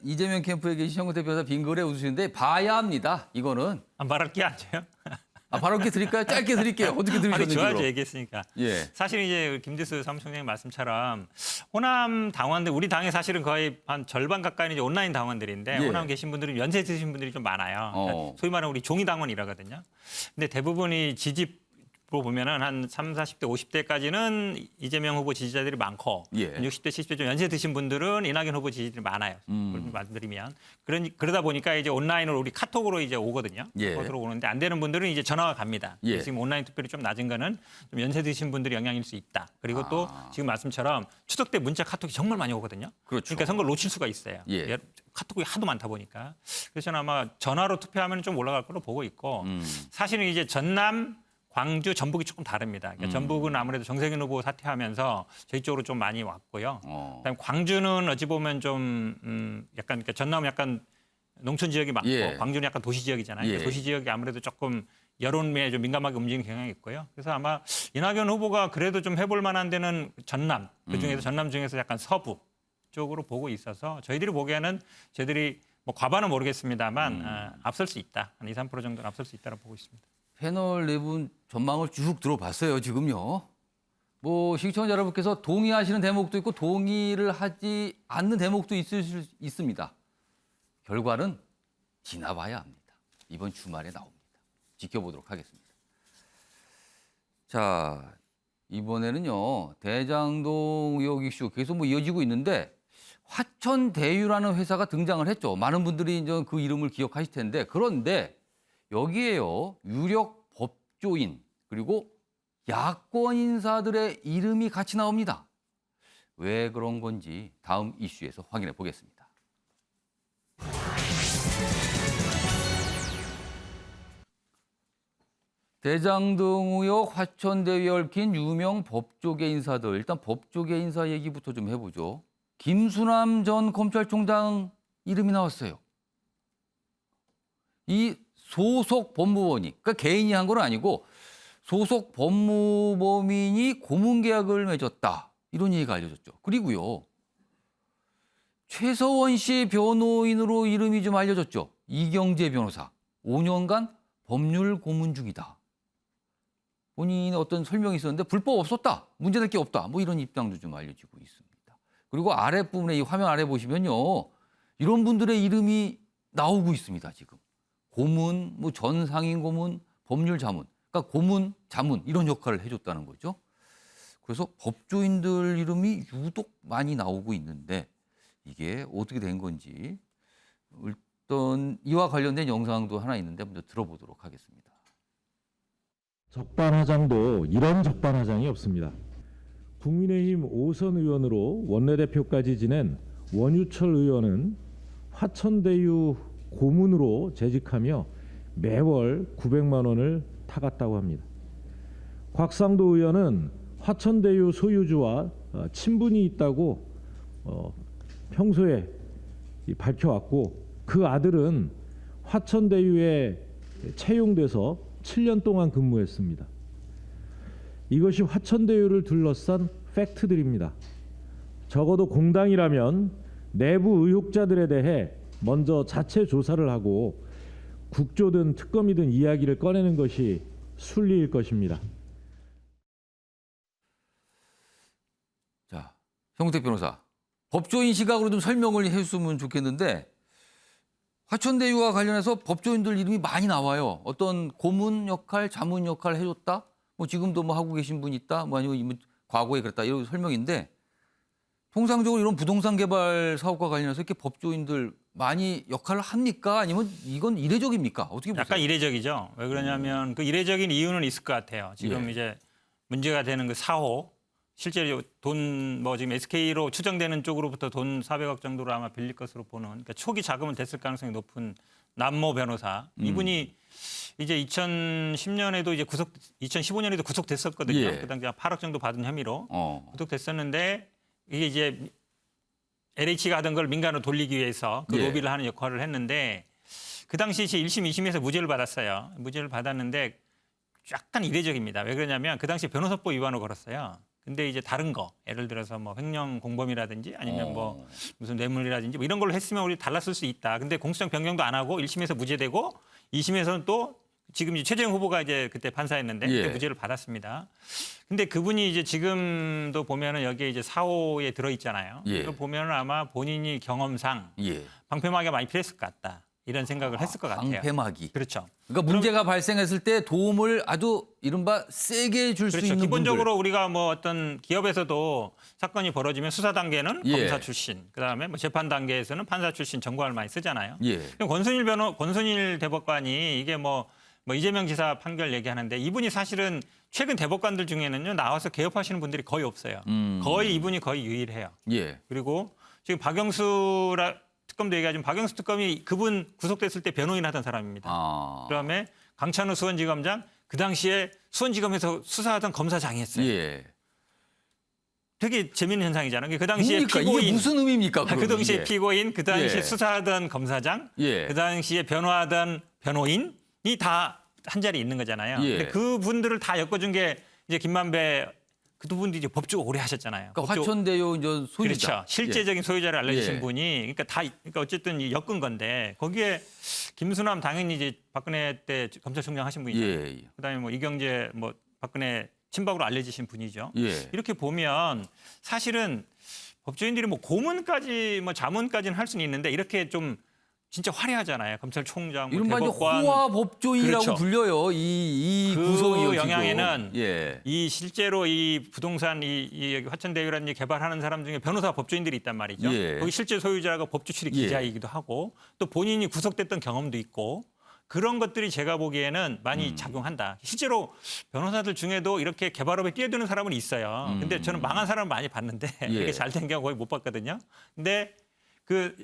이재명 캠프에 계신 현구 대표가 빙글에 웃으시는데 봐야 합니다. 이거는. 말할 게 아니에요. 바로 이렇게 드릴까요? 짧게 드릴게요. 어떻게 들으셨는지. 좋아요, 얘기했으니까. 예. 사실 이제 김대수 사무총장님 말씀처럼 호남 당원들, 우리 당에 사실은 거의 한 절반 가까이는 이제 온라인 당원들인데 예. 호남 계신 분들은 연세 드신 분들이 좀 많아요. 그러니까 소위 말하는 우리 종이 당원이라거든요. 근데 대부분이 지지로 보면은 한 30, 40대, 50대까지는 이재명 후보 지지자들이 많고 예. 60대, 70대 좀 연세 드신 분들은 이낙연 후보 지지자들이 많아요. 말씀드리면 그러다 보니까 이제 온라인으로 우리 카톡으로 이제 오거든요. 예. 카톡으로 오는데 안 되는 분들은 이제 전화가 갑니다. 예. 지금 온라인 투표율이 좀 낮은 거는 좀 연세 드신 분들이 영향일 수 있다. 그리고 또 지금 말씀처럼 추석 때 문자 카톡이 정말 많이 오거든요. 그렇죠. 그러니까 선거를 놓칠 수가 있어요. 예. 카톡이 하도 많다 보니까. 그래서 저는 아마 전화로 투표하면 좀 올라갈 걸로 보고 있고 사실은 이제 전남 광주, 전북이 조금 다릅니다. 그러니까 전북은 아무래도 정세균 후보 사퇴하면서 저희 쪽으로 좀 많이 왔고요. 그다음에 광주는 어찌 보면 좀 약간 그러니까 전남은 약간 농촌 지역이 많고 예. 광주는 약간 도시 지역이잖아요. 예. 도시 지역이 아무래도 조금 여론에 좀 민감하게 움직이는 경향이 있고요. 그래서 아마 이낙연 후보가 그래도 좀 해볼 만한 데는 전남, 그중에서 전남 중에서 약간 서부 쪽으로 보고 있어서 저희들이 보기에는 저희들이 과반은 모르겠습니다만 앞설 수 있다. 한 2, 3% 정도는 앞설 수 있다고 보고 있습니다. 패널 네 분 전망을 쭉 들어봤어요, 지금요. 시청자 여러분께서 동의하시는 대목도 있고 동의를 하지 않는 대목도 있습니다. 결과는 지나봐야 합니다. 이번 주말에 나옵니다. 지켜보도록 하겠습니다. 자, 이번에는요. 대장동 의혹 이슈 계속 이어지고 있는데 화천대유라는 회사가 등장을 했죠. 많은 분들이 이제 그 이름을 기억하실 텐데 그런데 여기에요. 유력 법조인 그리고 야권 인사들의 이름이 같이 나옵니다. 왜 그런 건지 다음 이슈에서 확인해 보겠습니다. 대장동 의혹 화천대유에 얽힌 유명 법조계 인사들. 일단 법조계 인사 얘기부터 좀 해보죠. 김수남 전 검찰총장 이름이 나왔어요. 이 소속 법무법인이, 그러니까 개인이 한 건 아니고 소속 법무법인이 고문 계약을 맺었다. 이런 얘기가 알려졌죠. 그리고요. 최서원 씨 변호인으로 이름이 좀 알려졌죠. 이경재 변호사. 5년간 법률 고문 중이다. 본인의 어떤 설명이 있었는데 불법 없었다. 문제될 게 없다. 이런 입장도 좀 알려지고 있습니다. 그리고 아랫부분에 이 화면 아래 보시면요. 이런 분들의 이름이 나오고 있습니다. 지금. 고문, 전 상임 고문, 법률 자문. 그러니까 고문, 자문 이런 역할을 해줬다는 거죠. 그래서 법조인들 이름이 유독 많이 나오고 있는데 이게 어떻게 된 건지 일단 이와 관련된 영상도 하나 있는데 먼저 들어보도록 하겠습니다. 적반하장도 이런 적반하장이 없습니다. 국민의힘 5선 의원으로 원내대표까지 지낸 원유철 의원은 화천대유 고문으로 재직하며 매월 900만 원을 타갔다고 합니다. 곽상도 의원은 화천대유 소유주와 친분이 있다고 평소에 밝혀왔고 그 아들은 화천대유에 채용돼서 7년 동안 근무했습니다. 이것이 화천대유를 둘러싼 팩트들입니다. 적어도 공당이라면 내부 의혹자들에 대해 먼저 자체 조사를 하고 국조든 특검이든 이야기를 꺼내는 것이 순리일 것입니다. 자, 형택 변호사. 법조인 시각으로 좀 설명을 해줬으면 좋겠는데 화천대유와 관련해서 법조인들 이름이 많이 나와요. 어떤 고문 역할, 자문 역할 해줬다. 뭐 지금도 뭐 하고 계신 분 있다. 뭐 아니면 과거에 그랬다. 이런 설명인데 통상적으로 이런 부동산 개발 사업과 관련해서 이렇게 법조인들 많이 역할을 합니까? 아니면 이건 이례적입니까? 어떻게 보세요? 약간 이례적이죠. 왜 그러냐면 그 이례적인 이유는 있을 것 같아요. 지금 예. 이제 문제가 되는 그 4호 실제로 돈 뭐 지금 SK로 추정되는 쪽으로부터 돈 400억 정도로 아마 빌릴 것으로 보는 그러니까 초기 자금을 댔을 가능성이 높은 남모 변호사 이분이 이제 2010년에도 이제 2015년에도 구속됐었거든요. 예. 그 당시에 8억 정도 받은 혐의로 구속됐었는데 이게 이제 LH가 하던 걸 민간으로 돌리기 위해서 그 예. 로비를 하는 역할을 했는데 그 당시 이제 1심, 2심에서 무죄를 받았어요. 무죄를 받았는데 약간 이례적입니다. 왜 그러냐면 그 당시 변호사법 위반을 걸었어요. 근데 이제 다른 거, 예를 들어서 뭐 횡령 공범이라든지 아니면 뭐 무슨 뇌물이라든지 뭐 이런 걸로 했으면 우리 달랐을 수 있다. 근데 공소장 변경도 안 하고 1심에서 무죄되고 2심에서는 또 지금 이제 최재형 후보가 이제 그때 판사였는데 예. 그때 무죄를 받았습니다. 근데 그분이 이제 지금도 보면은 여기에 이제 4호에 들어 있잖아요. 예. 그걸 보면은 아마 본인이 경험상 예. 방패막이가 많이 필요했을 것 같다. 이런 생각을 했을 것 같아요. 방패막이. 그렇죠. 그러니까 문제가 발생했을 때 도움을 아주 이른바 세게 줄 수 그렇죠. 있는 기본적으로 우리가 뭐 어떤 기업에서도 사건이 벌어지면 수사 단계는 예. 검사 출신, 그다음에 뭐 재판 단계에서는 판사 출신 정관을 많이 쓰잖아요. 예. 그럼 권순일 대법관이 이게 뭐 이재명 지사 판결 얘기하는데 이분이 사실은 최근 대법관들 중에는요 나와서 개업하시는 분들이 거의 없어요. 거의 이분이 거의 유일해요. 예. 그리고 지금 박영수 특검도 얘기하지만 박영수 특검이 그분 구속됐을 때 변호인 하던 사람입니다. 그다음에 강찬우 수원지검장 그 당시에 수원지검에서 수사하던 검사장이었어요. 예. 되게 재미있는 현상이잖아요. 그 당시에 뭡니까? 피고인 이게 무슨 의미입니까? 그 그러면 당시에 이게? 피고인, 그 당시에 예. 수사하던 검사장, 예. 그 당시에 변호하던 변호인이 다 한 자리에 있는 거잖아요. 예. 근데 그 분들을 다 엮어준 게 이제 김만배 그 두 분도 이제 법조 오래 하셨잖아요. 그러니까 화천대유 이제 소유자. 그렇죠. 실제적인 소유자를 알려주신 예. 분이 그러니까 어쨌든 엮은 건데 거기에 김수남 당연히 이제 박근혜 때 검찰총장 하신 분이잖아요. 예. 그다음에 뭐 이경재 뭐 박근혜 친박으로 알려지신 분이죠. 예. 이렇게 보면 사실은 법조인들이 뭐 고문까지 뭐 자문까지는 할 수는 있는데 이렇게 좀 진짜 화려하잖아요. 검찰총장, 뭐 이른바 이제 대법관. 호화 법조인이라고 그렇죠. 불려요. 이 그 구성이요. 영향에는 예. 이 실제로 이 부동산 이 화천대유라는 일 개발하는 사람 중에 변호사 법조인들이 있단 말이죠. 예. 거기 실제 소유자가 법조 출입 예. 기자이기도 하고 또 본인이 구속됐던 경험도 있고 그런 것들이 제가 보기에는 많이 작용한다. 실제로 변호사들 중에도 이렇게 개발업에 뛰어드는 사람은 있어요. 근데 저는 망한 사람을 많이 봤는데 예. 이렇게 잘 된 경우 거의 못 봤거든요. 근데 그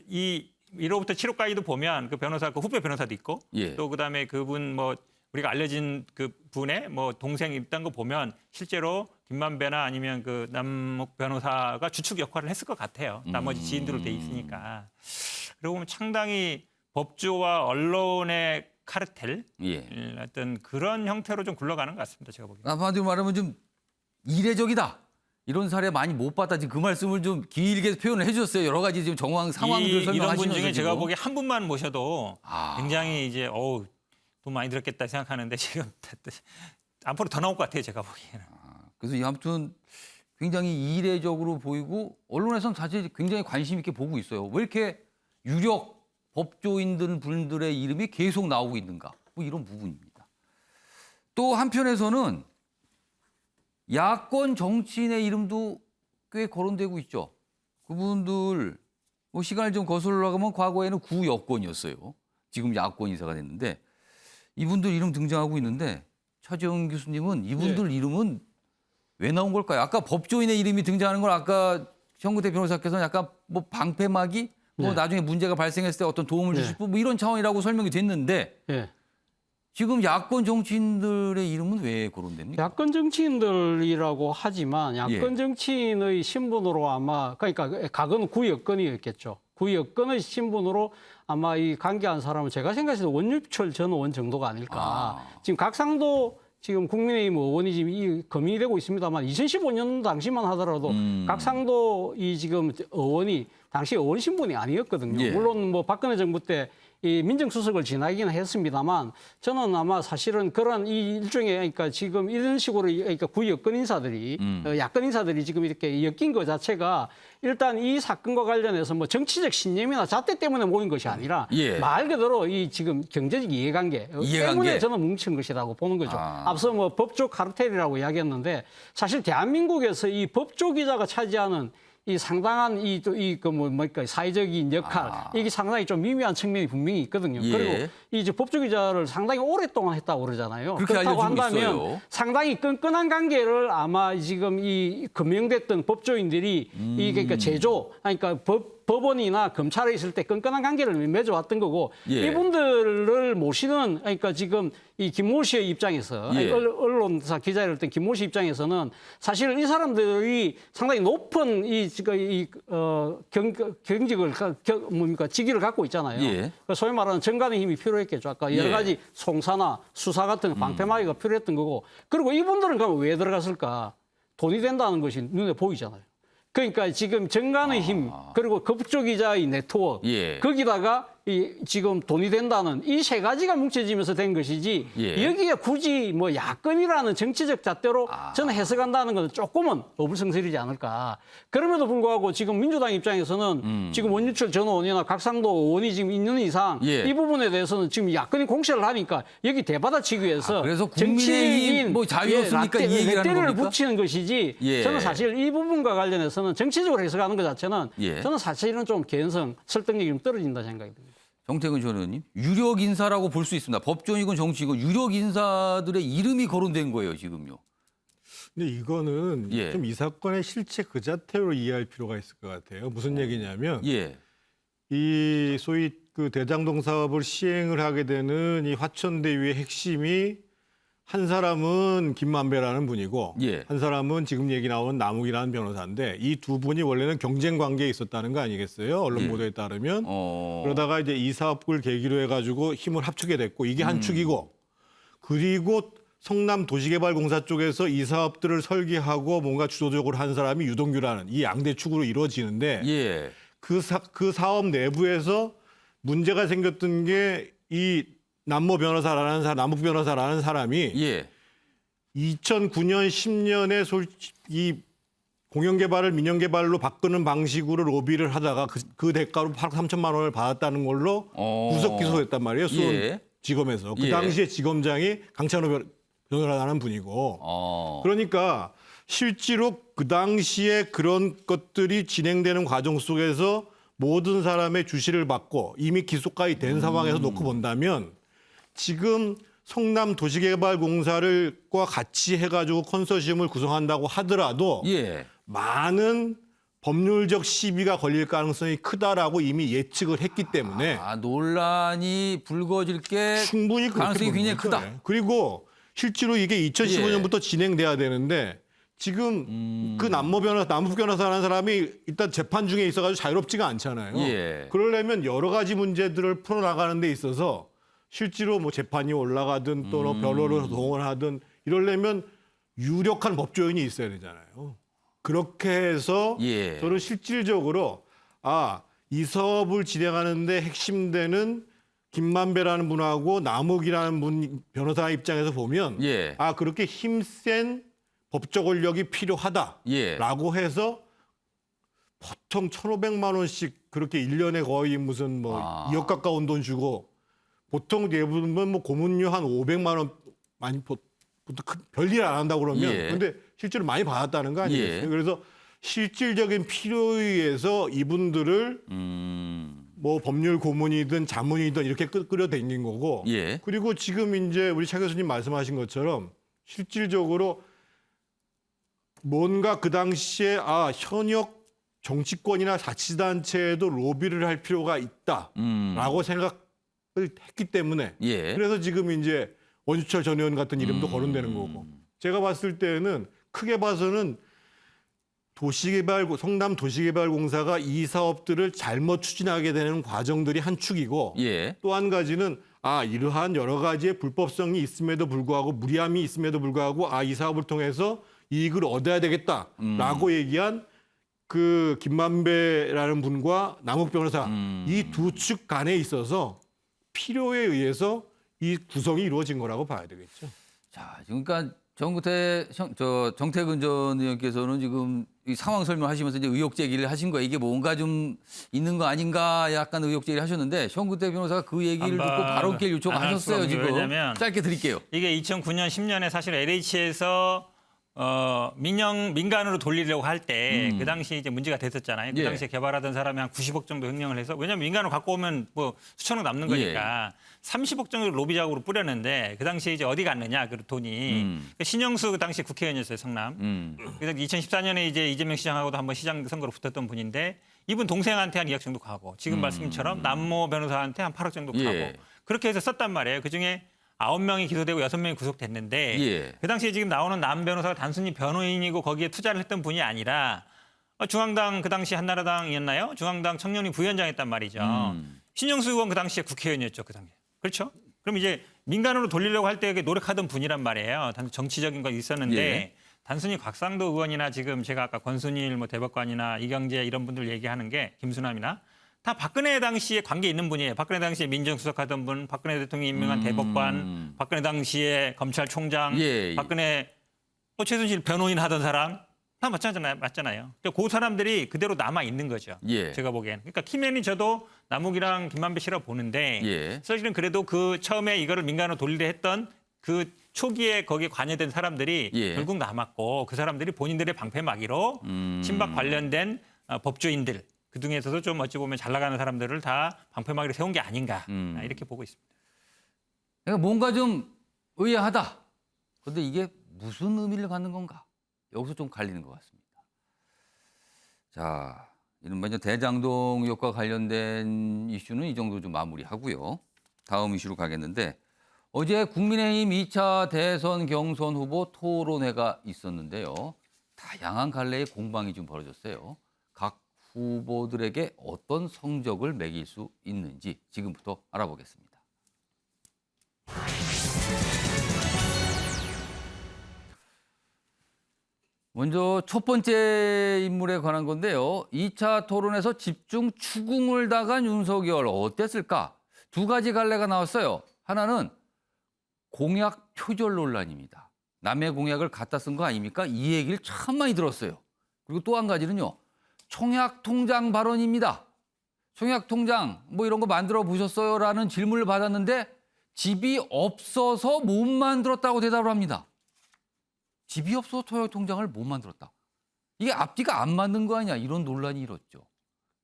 1호부터 7호까지도 보면 그 변호사, 그 후배 변호사도 있고 예. 또 그다음에 그분 뭐 우리가 알려진 그 분의 뭐 동생이 있던 거 보면 실제로 김만배나 아니면 그 남목 변호사가 주축 역할을 했을 것 같아요. 나머지 지인들로 돼 있으니까. 그러고 보면 상당히 법조와 언론의 카르텔 예. 어떤 그런 형태로 좀 굴러가는 것 같습니다. 제가 보기에는. 한마디로 말하면 좀 이례적이다. 이런 사례 많이 못 봤다. 지금 그 말씀을 좀 길게 표현을 해주셨어요. 여러 가지 지금 정황 상황들 이런 설명하시면서 분 중에 제가 지금. 보기에 한 분만 모셔도 아. 굉장히 이제 돈 많이 들었겠다 생각하는데 지금 앞으로 더 나올 것 같아요. 제가 보기에는. 그래서 아무튼 굉장히 이례적으로 보이고 언론에서는 사실 굉장히 관심 있게 보고 있어요. 왜 이렇게 유력 법조인들 분들의 이름이 계속 나오고 있는가? 뭐 이런 부분입니다. 또 한편에서는 야권 정치인의 이름도 꽤 거론되고 있죠. 그분들 뭐 시간을 좀 거슬러 가면 과거에는 구여권이었어요. 지금 야권 인사가 됐는데 이분들 이름 등장하고 있는데 차재훈 교수님은 이분들 이름은 왜 나온 걸까요? 아까 법조인의 이름이 등장하는 걸 아까 현근택 변호사께서는 약간 뭐 방패막이 뭐 나중에 문제가 발생했을 때 어떤 도움을 주실 분 뭐 이런 차원이라고 설명이 됐는데 지금 야권 정치인들의 이름은 왜 거론됩니까? 야권 정치인들이라고 하지만 야권 정치인의 신분으로 아마 그러니까 과거는 구여권이었겠죠. 구여권의 신분으로 아마 이 관계한 사람은 제가 생각해서 원유철 전 의원 정도가 아닐까. 지금 각상도 지금 국민의힘 의원이 지금 이 검인이 되고 있습니다만 2015년 당시만 하더라도 각상도 이 지금 의원이 당시 의원 신분이 아니었거든요. 물론 뭐 박근혜 정부 때 이 민정수석을 지나긴 했습니다만 저는 아마 사실은 그런 이 일종의 그러니까 지금 이런 식으로 그러니까 구여권 인사들이 야권 인사들이 지금 이렇게 엮인 것 자체가 일단 이 사건과 관련해서 뭐 정치적 신념이나 잣대 때문에 모인 것이 아니라 예. 말 그대로 이 지금 경제적 이해관계 때문에 저는 뭉친 것이라고 보는 거죠. 앞서 뭐 법조 카르텔이라고 이야기했는데 사실 대한민국에서 이 법조기자가 차지하는 이 상당한 뭡니까 사회적인 역할 이게 상당히 좀 미미한 측면이 분명히 있거든요. 예. 그리고 이 법조기자를 상당히 오랫동안 했다고 그러잖아요. 그렇게 그렇다고 알려지고 한다면 있어요. 상당히 끈끈한 관계를 아마 지금 이 금명됐던 법조인들이 이 그러니까 제조 그러니까 법원이나 검찰에 있을 때 끈끈한 관계를 맺어왔던 거고 예. 이분들을 모시는 그러니까 지금 이 김모 씨의 입장에서 예. 언론사 기자를 했던 김모 씨 입장에서는 사실 이 사람들이 상당히 높은 경직을 직위를 갖고 있잖아요. 예. 그러니까 소위 말하는 정관의 힘이 필요했겠죠. 아까 여러 예. 가지 송사나 수사 같은 방패막이가 필요했던 거고 그리고 이분들은 그럼 왜 들어갔을까? 돈이 된다는 것이 눈에 보이잖아요. 그러니까 지금 정관의 힘 그리고 법조기자의 네트워크 예. 거기다가 지금 돈이 된다는 이 세 가지가 뭉쳐지면서 된 것이지 예. 여기에 굳이 뭐 야권이라는 정치적 잣대로 저는 해석한다는 것은 조금은 어불성설이지 않을까. 그럼에도 불구하고 지금 민주당 입장에서는 지금 원유철 전 의원이나 각상도 의원이 지금 있는 이상 예. 이 부분에 대해서는 지금 야권이 공세를 하니까 여기 대받아치기 위해서 그래서 국민의힘 뭐 자유였으니까 이 얘기를 하는 를 겁니까? 붙이는 것이지 예. 저는 사실 이 부분과 관련해서는 정치적으로 해석하는 것 자체는 예. 저는 사실은 좀 개연성, 설득력이 좀 떨어진다 생각이 듭니다. 정태근 전 의원님, 유력 인사라고 볼 수 있습니다. 법조인이건 정치이건 유력 인사들의 이름이 거론된 거예요, 지금요. 근데 이거는 예. 좀 이 사건의 실체 그 자체로 이해할 필요가 있을 것 같아요. 무슨 얘기냐면 예. 이 소위 그 대장동 사업을 시행을 하게 되는 이 화천대유의 핵심이 한 사람은 김만배라는 분이고 예. 한 사람은 지금 얘기 나온 남욱이라는 변호사인데 이 두 분이 원래는 경쟁 관계에 있었다는 거 아니겠어요? 언론 예. 보도에 따르면. 그러다가 이제 이 사업을 계기로 해가지고 힘을 합치게 됐고 이게 한 축이고 그리고 성남 도시개발공사 쪽에서 이 사업들을 설계하고 뭔가 주도적으로 한 사람이 유동규라는 이 양대 축으로 이루어지는데 예. 그 사업 내부에서 문제가 생겼던 게 이 남모 변호사라는 사람, 남욱 변호사라는 사람이 예. 2009년 10년에 이 공영개발을 민영개발로 바꾸는 방식으로 로비를 하다가 그 대가로 8억 3천만 원을 받았다는 걸로 구속 기소했단 말이에요. 수원지검에서. 그 예. 당시에 지검장이 강찬호 변호사라는 분이고. 그러니까 실제로 그 당시에 그런 것들이 진행되는 과정 속에서 모든 사람의 주시를 받고 이미 기소까지 된 상황에서 놓고 본다면 지금 성남 도시개발공사를과 같이 해가지고 컨소시엄을 구성한다고 하더라도 예. 많은 법률적 시비가 걸릴 가능성이 크다라고 이미 예측을 했기 때문에 논란이 불거질 게 충분히 가능성이 굉장히 크다. 네. 그리고 실제로 이게 2015년부터 진행돼야 되는데 지금 그 남욱 변호사라는 사람이 일단 재판 중에 있어가지고 자유롭지가 않잖아요. 예. 그러려면 여러 가지 문제들을 풀어나가는 데 있어서 실제로 뭐 재판이 올라가든 또 변호를 동원하든 이러려면 유력한 법조인이 있어야 되잖아요. 그렇게 해서 예. 저는 실질적으로 이 사업을 진행하는데 핵심되는 김만배라는 분하고 남욱이라는 분 변호사 입장에서 보면 예. 그렇게 힘센 법적 권력이 필요하다라고 예. 해서 보통 1,500만 원씩 그렇게 1년에 거의 무슨 뭐 2억 가까운 돈 주고 보통 대부분 뭐 고문료 한 500만 원 많이 보통 별일 안 한다고 그러면 예. 근데 실제로 많이 받았다는 거 아니겠어요? 예. 그래서 실질적인 필요에 의해서 이분들을 뭐 법률 고문이든 자문이든 이렇게 끌어당긴 거고 예. 그리고 지금 이제 우리 차 교수님 말씀하신 것처럼 실질적으로 뭔가 그 당시에 현역 정치권이나 자치단체에도 로비를 할 필요가 있다라고 생각을 했기 때문에 예. 그래서 지금 이제 원유철 전 의원 같은 이름도 거론되는 거고 제가 봤을 때는 크게 봐서는 성남 도시개발공사가 이 사업들을 잘못 추진하게 되는 과정들이 한 축이고 예. 또 한 가지는 이러한 여러 가지의 불법성이 있음에도 불구하고 무리함이 있음에도 불구하고 이 사업을 통해서 이익을 얻어야 되겠다라고 얘기한 그 김만배라는 분과 남욱 변호사 이 두 축 간에 있어서 필요에 의해서 이 구성이 이루어진 거라고 봐야 되겠죠. 자, 지금 그러니까 정태근 전 의원께서는 지금 이 상황 설명하시면서 이제 의혹 제기를 하신 거예요. 이게 뭔가 좀 있는 거 아닌가 약간 의혹 제기를 하셨는데 현근택 변호사가 그 얘기를 듣고 바로 길 요청하셨어요. 지금 왜냐면 짧게 드릴게요. 이게 2009년 10년에 사실 LH에서 민간으로 돌리려고 할 때 그 당시 이제 문제가 됐었잖아요. 그 예. 당시에 개발하던 사람이 한 90억 정도 횡령을 해서 왜냐하면 민간으로 갖고 오면 뭐 수천억 남는 거니까 30억 정도 로비 자금으로 뿌렸는데 그 당시에 이제 어디 갔느냐 그 돈이 신영수 그 당시 국회의원이었어요 성남. 그래서 2014년에 이제 이재명 시장하고도 한번 시장 선거로 붙었던 분인데 이분 동생한테 한 2억 정도 가고 지금 말씀처럼 남모 변호사한테 한 8억 정도 가고 그렇게 해서 썼단 말이에요. 그 중에 9명이 기소되고 6명이 구속됐는데 그 당시에 지금 나오는 남 변호사가 단순히 변호인이고 거기에 투자를 했던 분이 아니라 중앙당 그 당시 한나라당이었나요? 중앙당 청년위 부위원장이었단 말이죠. 신영수 의원 그 당시에 국회의원이었죠. 그 당시에. 그렇죠? 그럼 이제 민간으로 돌리려고 할 때 노력하던 분이란 말이에요. 단순 정치적인 거 있었는데 단순히 곽상도 의원이나 지금 제가 아까 권순일 뭐 대법관이나 이경재 이런 분들 얘기하는 게 김수남이나 다 박근혜 당시에 관계 있는 분이에요. 박근혜 당시에 민정수석 하던 분, 박근혜 대통령이 임명한 대법관, 박근혜 당시에 검찰총장, 박근혜 최순실 변호인 하던 사람 다 맞잖아요. 그러니까 그 사람들이 그대로 남아 있는 거죠. 제가 보기에는. 그러니까 키맨이 저도 남욱이랑 김만배 씨라고 보는데 사실은 그래도 그 처음에 이거를 민간으로 돌리려 했던 그 초기에 거기에 관여된 사람들이 결국 남았고 그 사람들이 본인들의 방패막이로 친박 관련된 법조인들 그중에서도 좀 어찌 보면 잘 나가는 사람들을 다 방패막이로 세운 게 아닌가 이렇게 보고 있습니다. 그러니까 뭔가 좀 의아하다. 그런데 이게 무슨 의미를 갖는 건가? 여기서 좀 갈리는 것 같습니다. 자, 이른바 이제 대장동 의혹과 관련된 이슈는 이 정도 좀 마무리하고요. 다음 이슈로 가겠는데 어제 국민의힘 2차 대선 경선 후보 토론회가 있었는데요. 다양한 갈래의 공방이 좀 벌어졌어요. 각 후보들에게 어떤 성적을 매길 수 있는지 지금부터 알아보겠습니다. 먼저 첫 번째 인물에 관한 건데요. 2차 토론에서 집중 추궁을 당한 윤석열 어땠을까? 두 가지 갈래가 나왔어요. 하나는 공약 표절 논란입니다. 남의 공약을 갖다 쓴 거 아닙니까? 이 얘기를 참 많이 들었어요. 그리고 또 한 가지는요. 청약통장 발언입니다. 청약통장 뭐 이런 거 만들어 보셨어요? 라는 질문을 받았는데 집이 없어서 못 만들었다고 대답을 합니다. 집이 없어서 청약통장을 못 만들었다. 이게 앞뒤가 안 맞는 거 아니야? 이런 논란이 일었죠.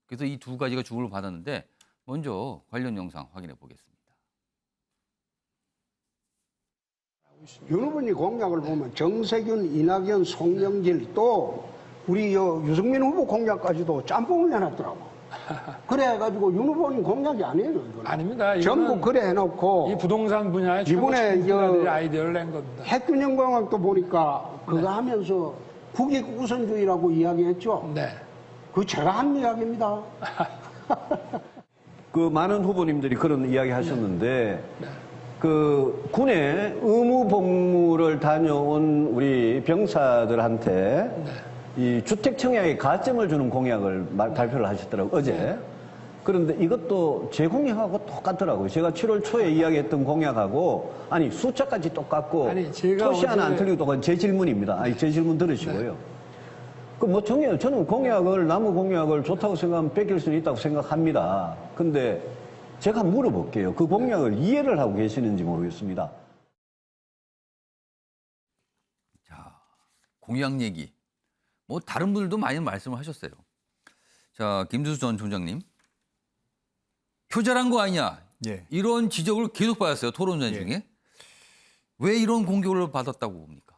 그래서 이 두 가지가 주목을 받았는데 먼저 관련 영상 확인해 보겠습니다. 윤 후보님 공약을 보면 정세균, 이낙연, 송영길 또 우리 유승민 후보 공약까지도 짬뽕을 내놨더라고. 그래 해가지고 윤 후보님 공약이 아니에요. 이거는. 아닙니다. 전부 그래 해놓고 이 부동산 분야에 이번에 최고 아이디어를 낸 겁니다. 핵균형 공약도 보니까 그거 하면서 국익 우선주의라고 이야기했죠. 네. 그 제가 한 이야기입니다. 그 많은 후보님들이 그런 이야기 하셨는데 그 군에 의무 복무를 다녀온 우리 병사들한테 이 주택 청약에 가점을 주는 공약을 발표를 하셨더라고요, 어제. 그런데 이것도 제 공약하고 똑같더라고요. 제가 7월 초에 이야기했던 공약하고 아니 숫자까지 똑같고 토시 하나 안 틀리고 똑같은 제 질문입니다. 아니 제 질문 들으시고요. 그 뭐 저는 나무 공약을 좋다고 생각하면 뺏길 수는 있다고 생각합니다. 근데 제가 물어볼게요. 그 공약을 이해를 하고 계시는지 모르겠습니다. 자, 공약 얘기. 뭐 다른 분들도 많이 말씀을 하셨어요. 자, 김두수 전 총장님. 표절한 거 아니냐. 이런 지적을 계속 받았어요. 토론전 중에. 왜 이런 공격을 받았다고 봅니까?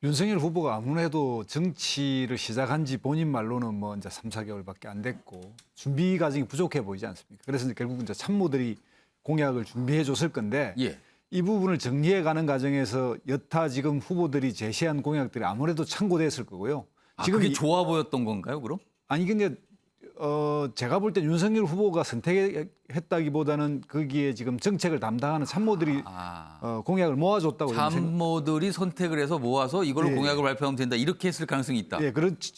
윤석열 후보가 아무래도 정치를 시작한 지 본인 말로는 뭐 이제 3, 4개월밖에 안 됐고 준비 과정이 부족해 보이지 않습니까? 그래서 이제 결국 이제 참모들이 공약을 준비해 줬을 건데 이 부분을 정리해 가는 과정에서 여타 지금 후보들이 제시한 공약들이 아무래도 참고됐을 거고요. 지금 그게 좋아 보였던 건가요, 그럼? 아니 근데 제가 볼 때 윤석열 후보가 선택했다기보다는 거기에 지금 정책을 담당하는 참모들이 공약을 모아줬다고 참모들이 선택을 해서 모아서 이걸로 공약을 발표하면 된다 이렇게 했을 가능성이 있다.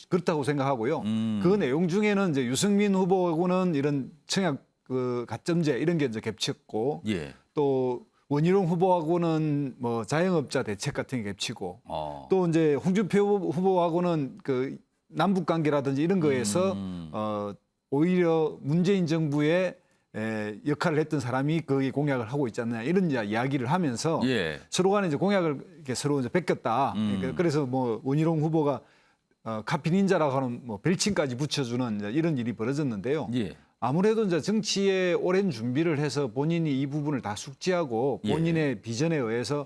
그렇다고 생각하고요. 그 내용 중에는 이제 유승민 후보하고는 이런 청약 그 가점제 이런 게 이제 겹쳤고 예. 또 원희룡 후보하고는 뭐 자영업자 대책 같은 게 겹치고 또 이제 홍준표 후보하고는 그 남북 관계라든지 이런 거에서 오히려 문재인 정부의 역할을 했던 사람이 거기 공약을 하고 있지 않느냐 이런 이야기를 하면서 예. 서로 간에 이제 공약을 이렇게 서로 이제 뺏겼다. 그래서 뭐 원희룡 후보가 카피닌자라고 하는 뭐 별칭까지 붙여주는 이제 이런 일이 벌어졌는데요. 예. 아무래도 이제 정치에 오랜 준비를 해서 본인이 이 부분을 다 숙지하고 본인의 비전에 의해서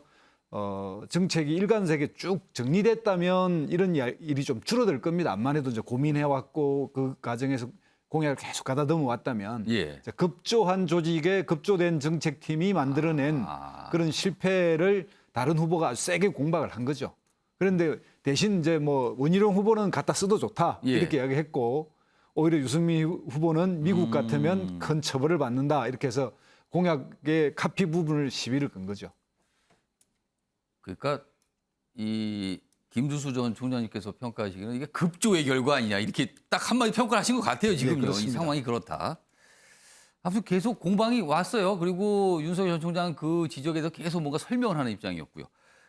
정책이 일관되게 쭉 정리됐다면 이런 일이 좀 줄어들 겁니다. 암만 해도 이제 고민해왔고 그 과정에서 공약을 계속 가다듬어 왔다면 이제 급조한 조직에 급조된 정책팀이 만들어낸 그런 실패를 다른 후보가 아주 세게 공박을 한 거죠. 그런데 대신 이제 뭐 원희룡 후보는 갖다 써도 좋다 이렇게 이야기했고 오히려 유승민 후보는 미국 같으면 큰 처벌을 받는다 이렇게 해서 공약의 카피 부분을 시비를 건 거죠. 그러니까 이 김두수 전 총장님께서 평가하시기는 이게 급조의 결과 아니냐 이렇게 딱 한마디 평가를 하신 것 같아요 지금요. 이 상황이 그렇다. 아무튼 계속 공방이 왔어요. 그리고 윤석열 전 총장은 그 지적에서 계속 뭔가 설명을 하는 입장이었고요.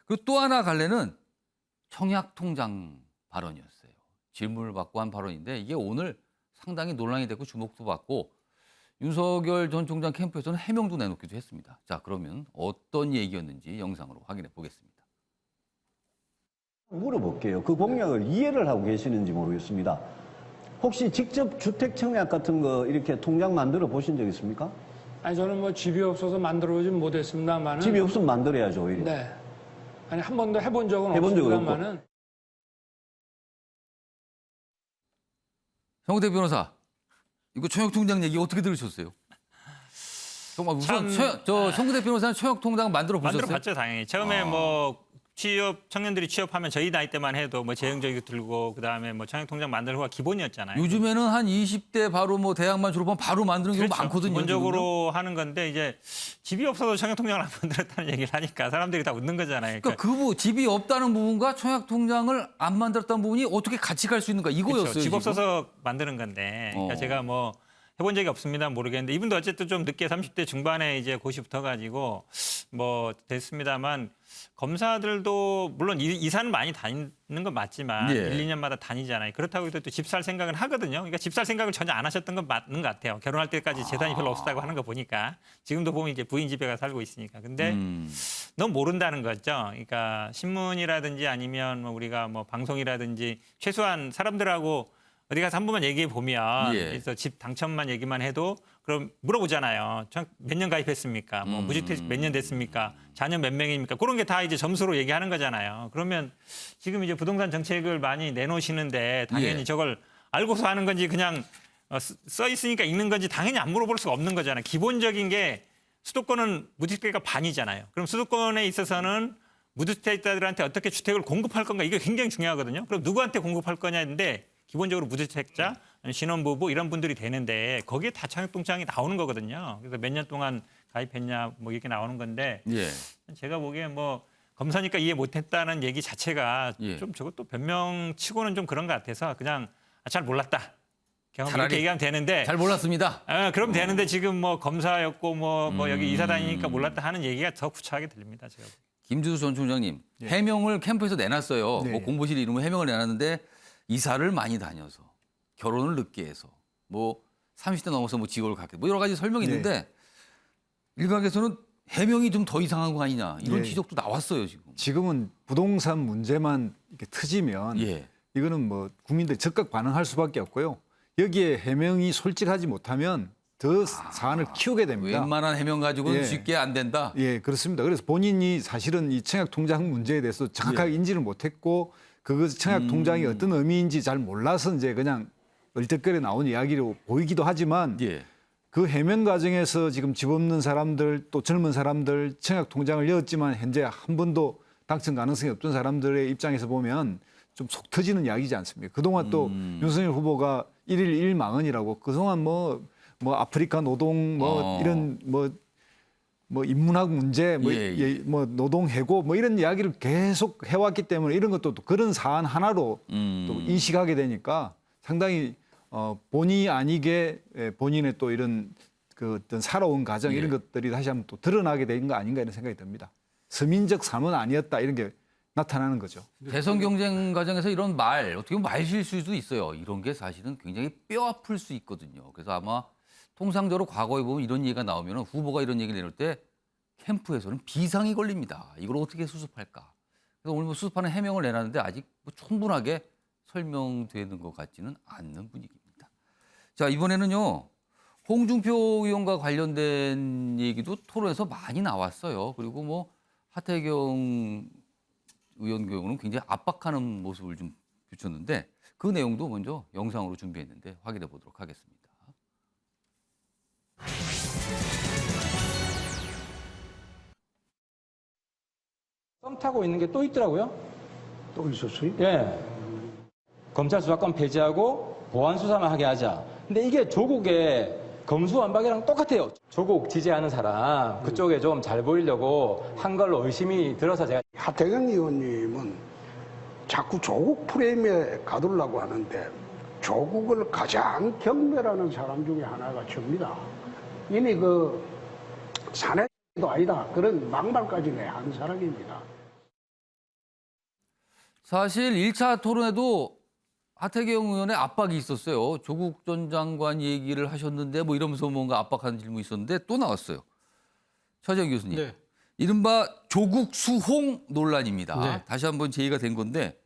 그리고 또 하나 갈래는 청약통장 발언이었어요. 질문을 받고 한 발언인데 이게 오늘 상당히 논란이 됐고 주목도 받고 윤석열 전 총장 캠프에서는 해명도 내놓기도 했습니다. 자, 그러면 어떤 얘기였는지 영상으로 확인해 보겠습니다. 물어볼게요. 그 공약을 이해를 하고 계시는지 모르겠습니다. 혹시 직접 주택 청약 같은 거 이렇게 통장 만들어 보신 적 있습니까? 아니 저는 뭐 집이 없어서 만들어보진 못했습니다만은. 집이 없으면 만들어야죠 오히려. 네. 아니 한 번도 해본 적은 해본 적은 없습니다만은. 정우택 변호사, 이거 청약통장 얘기 어떻게 들으셨어요? 정말 우선 정우택 변호사는 청약통장 만들어 보셨어요? 만들어봤죠 당연히. 처음에 뭐 청년들이 취업하면 저희 나이 때만 해도 뭐 재형적이 들고 그다음에 뭐 청약통장 만들고가 기본이었잖아요. 요즘에는 한 20대 바로 뭐 대학만 졸업하면 바로 만드는 경우 많거든요. 기본적으로 하는 건데 이제 집이 없어서 청약통장을 안 만들었다는 얘기를 하니까 사람들이 다 웃는 거잖아요. 그러니까 집이 없다는 부분과 청약통장을 안 만들었다는 부분이 어떻게 같이 갈 수 있는가 이거였어요. 그렇죠. 집 없어서 만드는 건데 그러니까 제가 뭐 해본 적이 없습니다. 모르겠는데 이분도 어쨌든 좀 늦게 30대 중반에 이제 고시 붙어가지고 뭐 됐습니다만 검사들도 물론 이사는 많이 다니는 건 맞지만 1, 2년마다 다니잖아요. 그렇다고 해도 또 집 살 생각은 하거든요. 그러니까 집 살 생각을 전혀 안 하셨던 건 맞는 것 같아요. 결혼할 때까지 재산이 별로 없었다고 하는 거 보니까 지금도 보면 이제 부인 집에 가 살고 있으니까. 근데 너무 모른다는 거죠. 그러니까 신문이라든지 아니면 뭐 우리가 뭐 방송이라든지 최소한 사람들하고 어디 가서 한 번만 얘기해 보면 그래서 집 당첨만 얘기만 해도 그럼 물어보잖아요. 몇 년 가입했습니까? 뭐 무주택 몇 년 됐습니까? 자녀 몇 명입니까? 그런 게 다 이제 점수로 얘기하는 거잖아요. 그러면 지금 이제 부동산 정책을 많이 내놓으시는데 당연히 저걸 알고서 하는 건지 그냥 써 있으니까 읽는 건지 당연히 안 물어볼 수가 없는 거잖아요. 기본적인 게 수도권은 무주택자가 반이잖아요. 그럼 수도권에 있어서는 무주택자들한테 어떻게 주택을 공급할 건가 이게 굉장히 중요하거든요. 그럼 누구한테 공급할 거냐인데 기본적으로 무주택자, 신혼부부 이런 분들이 되는데 거기에 다 청약통장이 나오는 거거든요. 그래서 몇 년 동안 가입했냐 뭐 이렇게 나오는 건데 제가 보기에 뭐 검사니까 이해 못했다는 얘기 자체가 좀 저것도 변명치고는 좀 그런 것 같아서 그냥 잘 몰랐다. 이렇게 얘기하면 되는데 잘 몰랐습니다. 그럼 되는데 지금 뭐 검사였고 뭐 여기 이사 다니니까 몰랐다 하는 얘기가 더 구차하게 들립니다. 제가. 김두수 전 총장님 해명을 캠프에서 내놨어요. 뭐 공보실 이름으로 해명을 내놨는데 이사를 많이 다녀서 결혼을 늦게 해서 뭐 30대 넘어서 뭐 직업을 갖게 뭐 여러 가지 설명이 있는데 일각에서는 해명이 좀 더 이상한 거 아니냐 이런 지적도 나왔어요 지금. 지금은 부동산 문제만 이렇게 터지면 이거는 뭐 국민들이 적극 반응할 수밖에 없고요. 여기에 해명이 솔직하지 못하면 더 사안을 키우게 됩니다. 웬만한 해명 가지고는 쉽게 안 된다. 예, 그렇습니다. 그래서 본인이 사실은 이 청약통장 문제에 대해서 정확하게 인지를 못했고 그 청약통장이 어떤 의미인지 잘 몰라서 이제 그냥 얼떨결에 나온 이야기로 보이기도 하지만 그 해명 과정에서 지금 집 없는 사람들 또 젊은 사람들 청약통장을 열었지만 현재 한 번도 당첨 가능성이 없던 사람들의 입장에서 보면 좀 속 터지는 이야기지 않습니까? 그동안 또 윤석열 후보가 1일 1망언이라고 그동안 뭐 아프리카 노동 이런 뭐 인문학 문제, 뭐 노동 해고 뭐 이런 이야기를 계속 해왔기 때문에 이런 것도 또 그런 사안 하나로 또 인식하게 되니까 상당히 본의 아니게 본인의 또 이런 그 어떤 살아온 과정 예. 이런 것들이 다시 한번 또 드러나게 된 거 아닌가 이런 생각이 듭니다. 서민적 삶은 아니었다 이런 게 나타나는 거죠. 대선 경쟁 과정에서 이런 말, 어떻게 보면 말실수도 있어요. 이런 게 사실은 굉장히 뼈 아플 수 있거든요. 그래서 아마 통상적으로 과거에 보면 이런 얘기가 나오면 후보가 이런 얘기를 내놓을 때 캠프에서는 비상이 걸립니다. 이걸 어떻게 수습할까? 그래서 오늘 뭐 수습하는 해명을 내놨는데 아직 뭐 충분하게 설명되는 것 같지는 않는 분위기입니다. 자, 이번에는요. 홍준표 의원과 관련된 얘기도 토론에서 많이 나왔어요. 그리고 뭐 하태경 의원 경우는 굉장히 압박하는 모습을 좀 비췄는데 그 내용도 먼저 영상으로 준비했는데 확인해 보도록 하겠습니다. 썸 타고 있는 게 또 있더라고요. 또 있었어요? 예. 검찰 수사권 폐지하고 보안 수사만 하게 하자. 근데 이게 조국의 검수완박이랑 똑같아요. 조국 지지하는 사람 그쪽에 좀 잘 보이려고 한 걸로 의심이 들어서 제가 하태경 의원님은 자꾸 조국 프레임에 가두려고 하는데 조국을 가장 경멸하는 사람 중에 하나가 접니다. 이미 그 사내도 아니다 그런 막말까지 한 사람입니다. 사실 1차 토론에도 하태경 의원의 압박이 있었어요. 조국 전 장관 얘기를 하셨는데 뭐 이러면서 뭔가 압박하는 질문이 있었는데 또 나왔어요. 차재현 교수님. 네. 이른바 조국 수홍 논란입니다. 네. 다시 한번 제기가 된 건데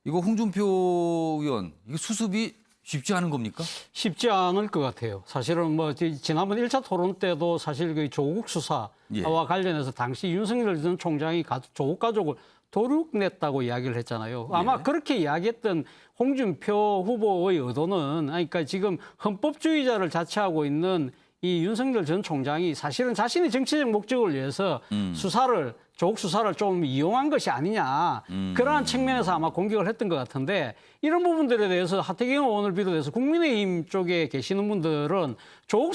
이거 홍준표 의원 이거 수습이 쉽지 않은 겁니까? 쉽지 않을 것 같아요. 사실은 뭐 지난번 1차 토론 때도 사실 그 조국 수사와 예. 관련해서 당시 윤석열 전 총장이 조국 가족을 도륙냈다고 이야기를 했잖아요. 아마 예. 그렇게 이야기했던 홍준표 후보의 의도는 그러니까 지금 헌법주의자를 자처하고 있는 이 윤석열 전 총장이 사실은 자신의 정치적 목적을 위해서 조국 수사를 좀 이용한 것이 아니냐. 그러한 측면에서 아마 공격을 했던 것 같은데 이런 부분들에 대해서 하태경 의원을 비롯해서 국민의힘 쪽에 계시는 분들은 조국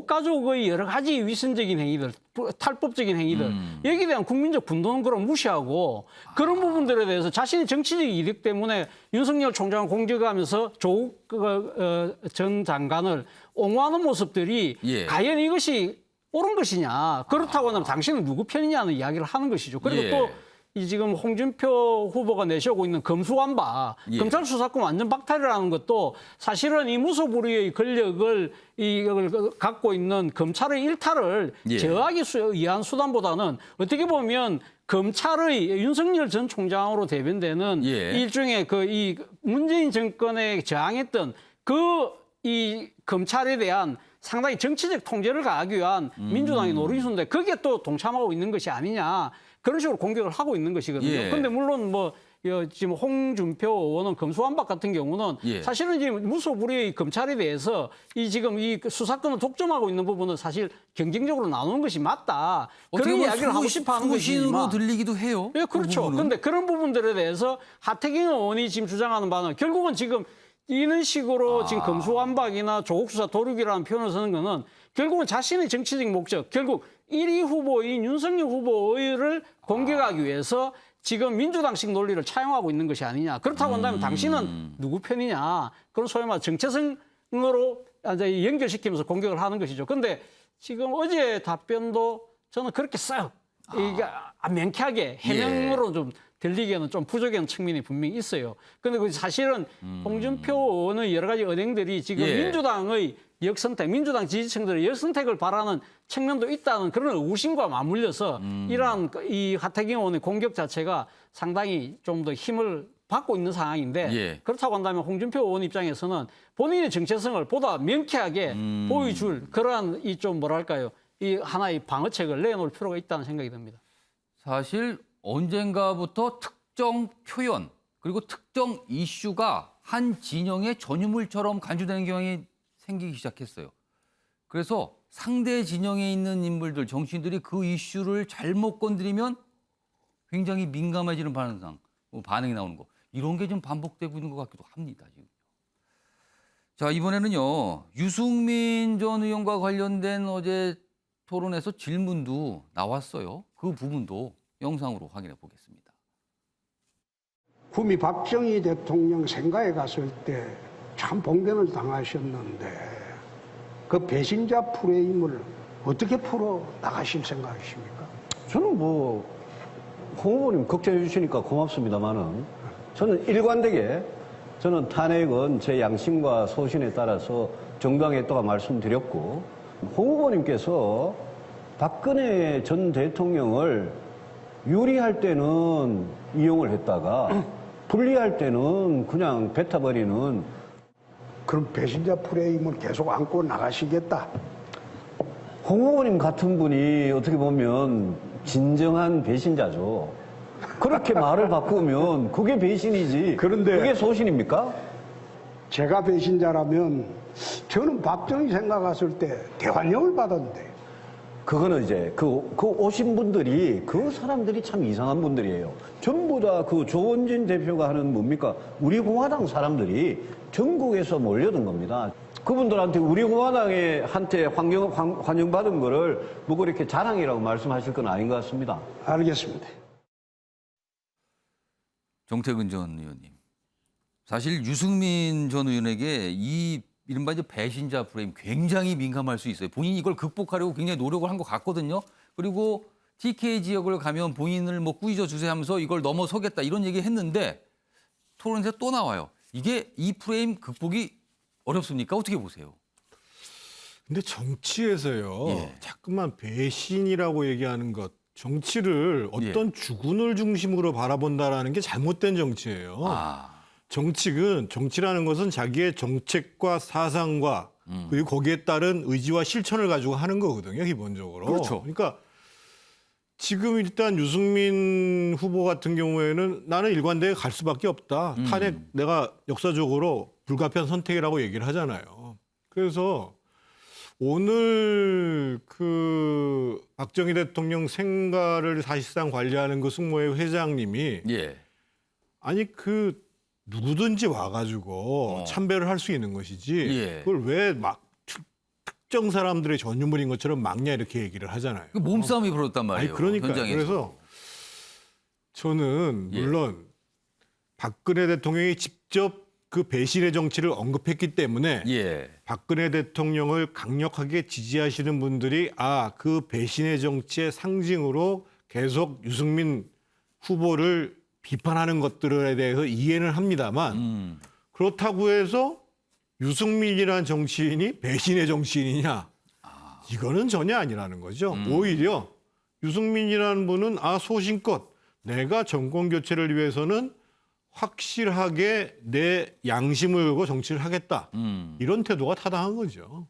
가족의 여러 가지 위선적인 행위들, 탈법적인 행위들 여기에 대한 국민적 분노는 그럼 무시하고 그런 부분들에 대해서 자신의 정치적 이득 때문에 윤석열 총장을 공격하면서 조국 전 장관을 옹호하는 모습들이 예. 과연 이것이 옳은 것이냐. 그렇다고 하면 당신은 누구 편이냐는 이야기를 하는 것이죠. 그리고 예. 또 이 지금 홍준표 후보가 내세우고 있는 검수완박, 예. 검찰 수사권 완전 박탈이라는 것도 사실은 이 무소불위의 권력을 이걸 갖고 있는 검찰의 일탈을 예. 저하기 위한 수단보다는 어떻게 보면 검찰의 윤석열 전 총장으로 대변되는 예. 일종의 이 문재인 정권에 저항했던 이 검찰에 대한 상당히 정치적 통제를 가하기 위한 민주당의 노릇인데 거기에 또 동참하고 있는 것이 아니냐. 그런 식으로 공격을 하고 있는 것이거든요. 예. 그런데 물론 뭐 지금 홍준표 의원은 검수완박 같은 경우는 예. 사실은 지금 무소불위의 검찰에 대해서 지금 이 수사권을 독점하고 있는 부분은 사실 경쟁적으로 나누는 것이 맞다. 그런 이야기를 하고 싶어 하는 수신으로 것이지만. 들리기도 해요. 예, 그렇죠. 그런데 그런 부분들에 대해서 하태경 의원이 지금 주장하는 바는 결국은 지금 이런 식으로 지금 검수완박이나 조국수사 도륙이라는 표현을 쓰는 거는 결국은 자신의 정치적 목적, 결국 1위 후보인 윤석열 후보를 공격하기 위해서 지금 민주당식 논리를 차용하고 있는 것이 아니냐. 그렇다고 한다면 당신은 누구 편이냐. 그런 소위 말해 정체성으로 연결시키면서 공격을 하는 것이죠. 그런데 지금 어제 답변도 저는 그렇게 썩 이게 명쾌하게 해명으로 좀 들리기에는 좀 부족한 측면이 분명히 있어요. 그런데 사실은 홍준표 의원의 여러 가지 언행들이 지금 예. 민주당의 역선택, 민주당 지지층들의 역선택을 바라는 측면도 있다는 그런 의구심과 맞물려서 이러한 이 하태경 의원의 공격 자체가 상당히 좀 더 힘을 받고 있는 상황인데 예. 그렇다고 한다면 홍준표 의원 입장에서는 본인의 정체성을 보다 명쾌하게 보여줄 그러한 이 좀 뭐랄까요, 이 하나의 방어책을 내놓을 필요가 있다는 생각이 듭니다. 사실 언젠가부터 특정 표현 그리고 특정 이슈가 한 진영의 전유물처럼 간주되는 경향이 생기기 시작했어요. 그래서 상대 진영에 있는 인물들, 정치인들이 그 이슈를 잘못 건드리면 굉장히 민감해지는 반응이 나오는 거. 이런 게 좀 반복되고 있는 것 같기도 합니다. 지금. 자, 이번에는요. 유승민 전 의원과 관련된 어제 토론에서 질문도 나왔어요. 그 부분도 영상으로 확인해 보겠습니다. 구미 박정희 대통령 생가에 갔을 때 참 봉변을 당하셨는데 그 배신자 프레임을 어떻게 풀어 나가실 생각이십니까? 저는 뭐, 홍 후보님 걱정해 주시니까 고맙습니다만은 저는 일관되게 저는 탄핵은 제 양심과 소신에 따라서 정당했다고 말씀드렸고, 홍 후보님께서 박근혜 전 대통령을 유리할 때는 이용을 했다가 불리할 때는 그냥 뱉어버리는, 그럼 배신자 프레임을 계속 안고 나가시겠다? 홍 후보님 같은 분이 어떻게 보면 진정한 배신자죠. 그렇게 말을 바꾸면 그게 배신이지. 그런데 그게 소신입니까? 제가 배신자라면 저는 박정희 생각했을 때 대환영을 받았는데. 그거는 이제 그 오신 분들이 그 사람들이 참 이상한 분들이에요. 전부 다 그 조원진 대표가 하는 뭡니까? 우리 공화당 사람들이 전국에서 몰려든 겁니다. 그분들한테 우리 공화당에 한테 환영받은 거를 뭐 그렇게 자랑이라고 말씀하실 건 아닌 것 같습니다. 알겠습니다. 정태근 전 의원님. 사실 유승민 전 의원에게 이 이른바 이제 배신자 프레임 굉장히 민감할 수 있어요. 본인이 이걸 극복하려고 굉장히 노력을 한 것 같거든요. 그리고 TK 지역을 가면 본인을 뭐 꾸짖어 주세요 하면서 이걸 넘어서겠다 이런 얘기 했는데 토론에서 또 나와요. 이게 이 프레임 극복이 어렵습니까? 어떻게 보세요? 근데 정치에서요. 예. 자꾸만 배신이라고 얘기하는 것, 정치를 어떤 주군을 중심으로 바라본다라는 게 잘못된 정치예요. 정치라는 것은 자기의 정책과 사상과 그리고 거기에 따른 의지와 실천을 가지고 하는 거거든요, 기본적으로. 그렇죠. 그러니까 지금 일단 유승민 후보 같은 경우에는 나는 일관되게 갈 수밖에 없다. 탄핵 내가 역사적으로 불가피한 선택이라고 얘기를 하잖아요. 그래서 오늘 그 박정희 대통령 생가를 사실상 관리하는 그 승모회 회장님이 아니 그 누구든지 와가지고 참배를 할 수 있는 것이지 그걸 왜 막 특정 사람들의 전유물인 것처럼 막냐 이렇게 얘기를 하잖아요. 그 몸싸움이 벌어졌단 말이에요. 아니, 그러니까 현장에서. 그래서 저는 물론 박근혜 대통령이 직접 그 배신의 정치를 언급했기 때문에 박근혜 대통령을 강력하게 지지하시는 분들이 그 배신의 정치의 상징으로 계속 유승민 후보를 비판하는 것들에 대해서 이해는 합니다만 그렇다고 해서 유승민이라는 정치인이 배신의 정치인이냐? 이거는 전혀 아니라는 거죠. 오히려 유승민이라는 분은 소신껏 내가 정권 교체를 위해서는 확실하게 내 양심을 걸고 정치를 하겠다. 이런 태도가 타당한 거죠.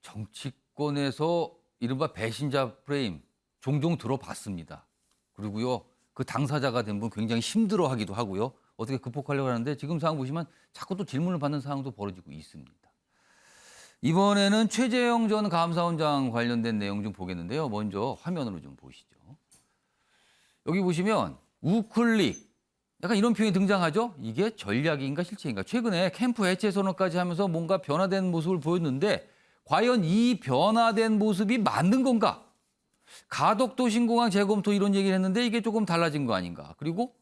정치권에서 이른바 배신자 프레임 종종 들어봤습니다. 그리고요. 그 당사자가 된 분 굉장히 힘들어하기도 하고요. 어떻게 극복하려고 하는데 지금 상황 보시면 자꾸 또 질문을 받는 상황도 벌어지고 있습니다. 이번에는 최재형 전 감사원장 관련된 내용 좀 보겠는데요. 먼저 화면으로 좀 보시죠. 여기 보시면 우클릭 약간 이런 표현이 등장하죠. 이게 전략인가 실체인가. 최근에 캠프 해체 선언까지 하면서 뭔가 변화된 모습을 보였는데 과연 이 변화된 모습이 맞는 건가? 가덕도 신공항 재검토 이런 얘기를 했는데 이게 조금 달라진 거 아닌가. 그리고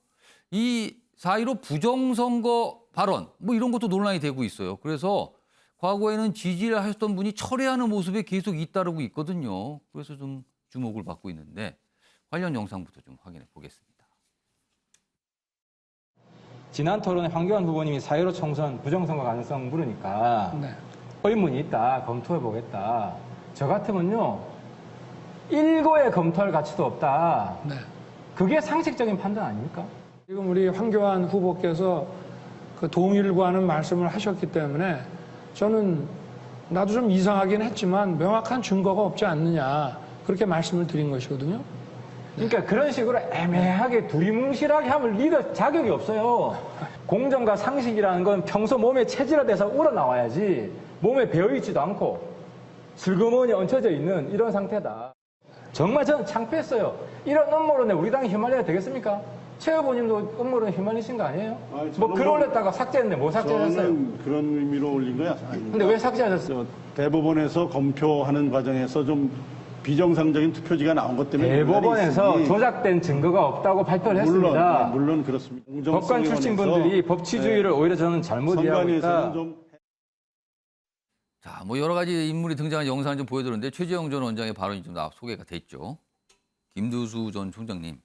이 4.15 부정선거 발언 뭐 이런 것도 논란이 되고 있어요. 그래서 과거에는 지지를 하셨던 분이 철회하는 모습에 계속 잇따르고 있거든요. 그래서 좀 주목을 받고 있는데 관련 영상부터 좀 확인해 보겠습니다. 지난 토론에 황교안 후보님이 4.15 총선 부정선거 가능성 물으니까 의문이 있다, 검토해보겠다. 저 같으면요. 일고에 검토할 가치도 없다. 그게 상식적인 판단 아닙니까? 지금 우리 황교안 후보께서 그 동의를 구하는 말씀을 하셨기 때문에 저는 나도 좀 이상하긴 했지만 명확한 증거가 없지 않느냐 그렇게 말씀을 드린 것이거든요. 그러니까 그런 식으로 애매하게 두리뭉실하게 하면 리더 자격이 없어요. 공정과 상식이라는 건 평소 몸에 체질화돼서 우러나와야지 몸에 배어있지도 않고 슬그머니 얹혀져 있는 이런 상태다. 정말 저는 창피했어요. 이런 음모론에 우리 당이 휘말려야 되겠습니까? 최 후보님도 음모론에 휘말리신 거 아니에요? 뭐 글 올렸다가 삭제했는데 뭐 삭제했어요? 저는 그런 의미로 올린 거야. 근데 왜 삭제하셨어요? 대법원에서 검표하는 과정에서 좀 비정상적인 투표지가 나온 것 때문에 대법원에서 조작된 증거가 없다고 발표를 했습니다. 물론 그렇습니다. 법관 출신 분들이 법치주의를 오히려 저는 잘못 이해하고 있다. 자, 뭐 여러 가지 인물이 등장한 영상을 좀 보여드렸는데 최재형 전 원장의 발언이 좀 소개가 됐죠. 김두수 전 총장님.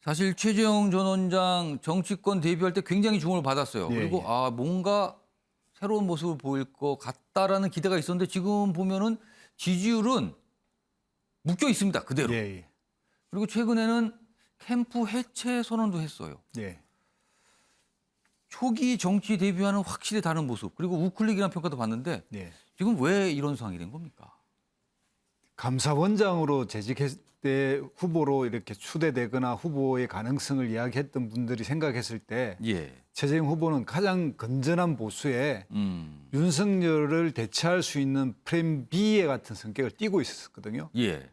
사실 최재형 전 원장 정치권 데뷔할 때 굉장히 주목을 받았어요. 그리고 뭔가 새로운 모습을 보일 것 같다라는 기대가 있었는데 지금 보면은 지지율은 묶여 있습니다. 그대로. 그리고 최근에는 캠프 해체 선언도 했어요. 초기 정치 데뷔와는 확실히 다른 모습. 그리고 우클릭이라는 평가도 받는데 지금 왜 이런 상황이 된 겁니까? 감사원장으로 재직했을 때 후보로 이렇게 추대되거나 후보의 가능성을 이야기했던 분들이 생각했을 때 최재형 후보는 가장 건전한 보수에 윤석열을 대체할 수 있는 프레임 B의 같은 성격을 띠고 있었거든요.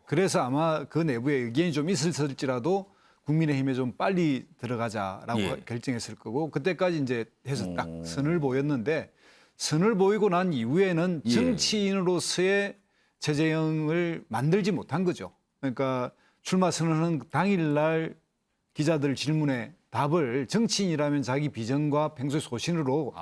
그래서 아마 그 내부에 의견이 좀 있을지라도 국민의힘에 좀 빨리 들어가자라고 결정했을 거고 그때까지 이제 해서 딱 선을 보였는데 선을 보이고 난 이후에는 정치인으로서의 최재형을 만들지 못한 거죠. 그러니까 출마 선언한 당일날 기자들 질문에 답을 정치인이라면 자기 비전과 평소의 소신으로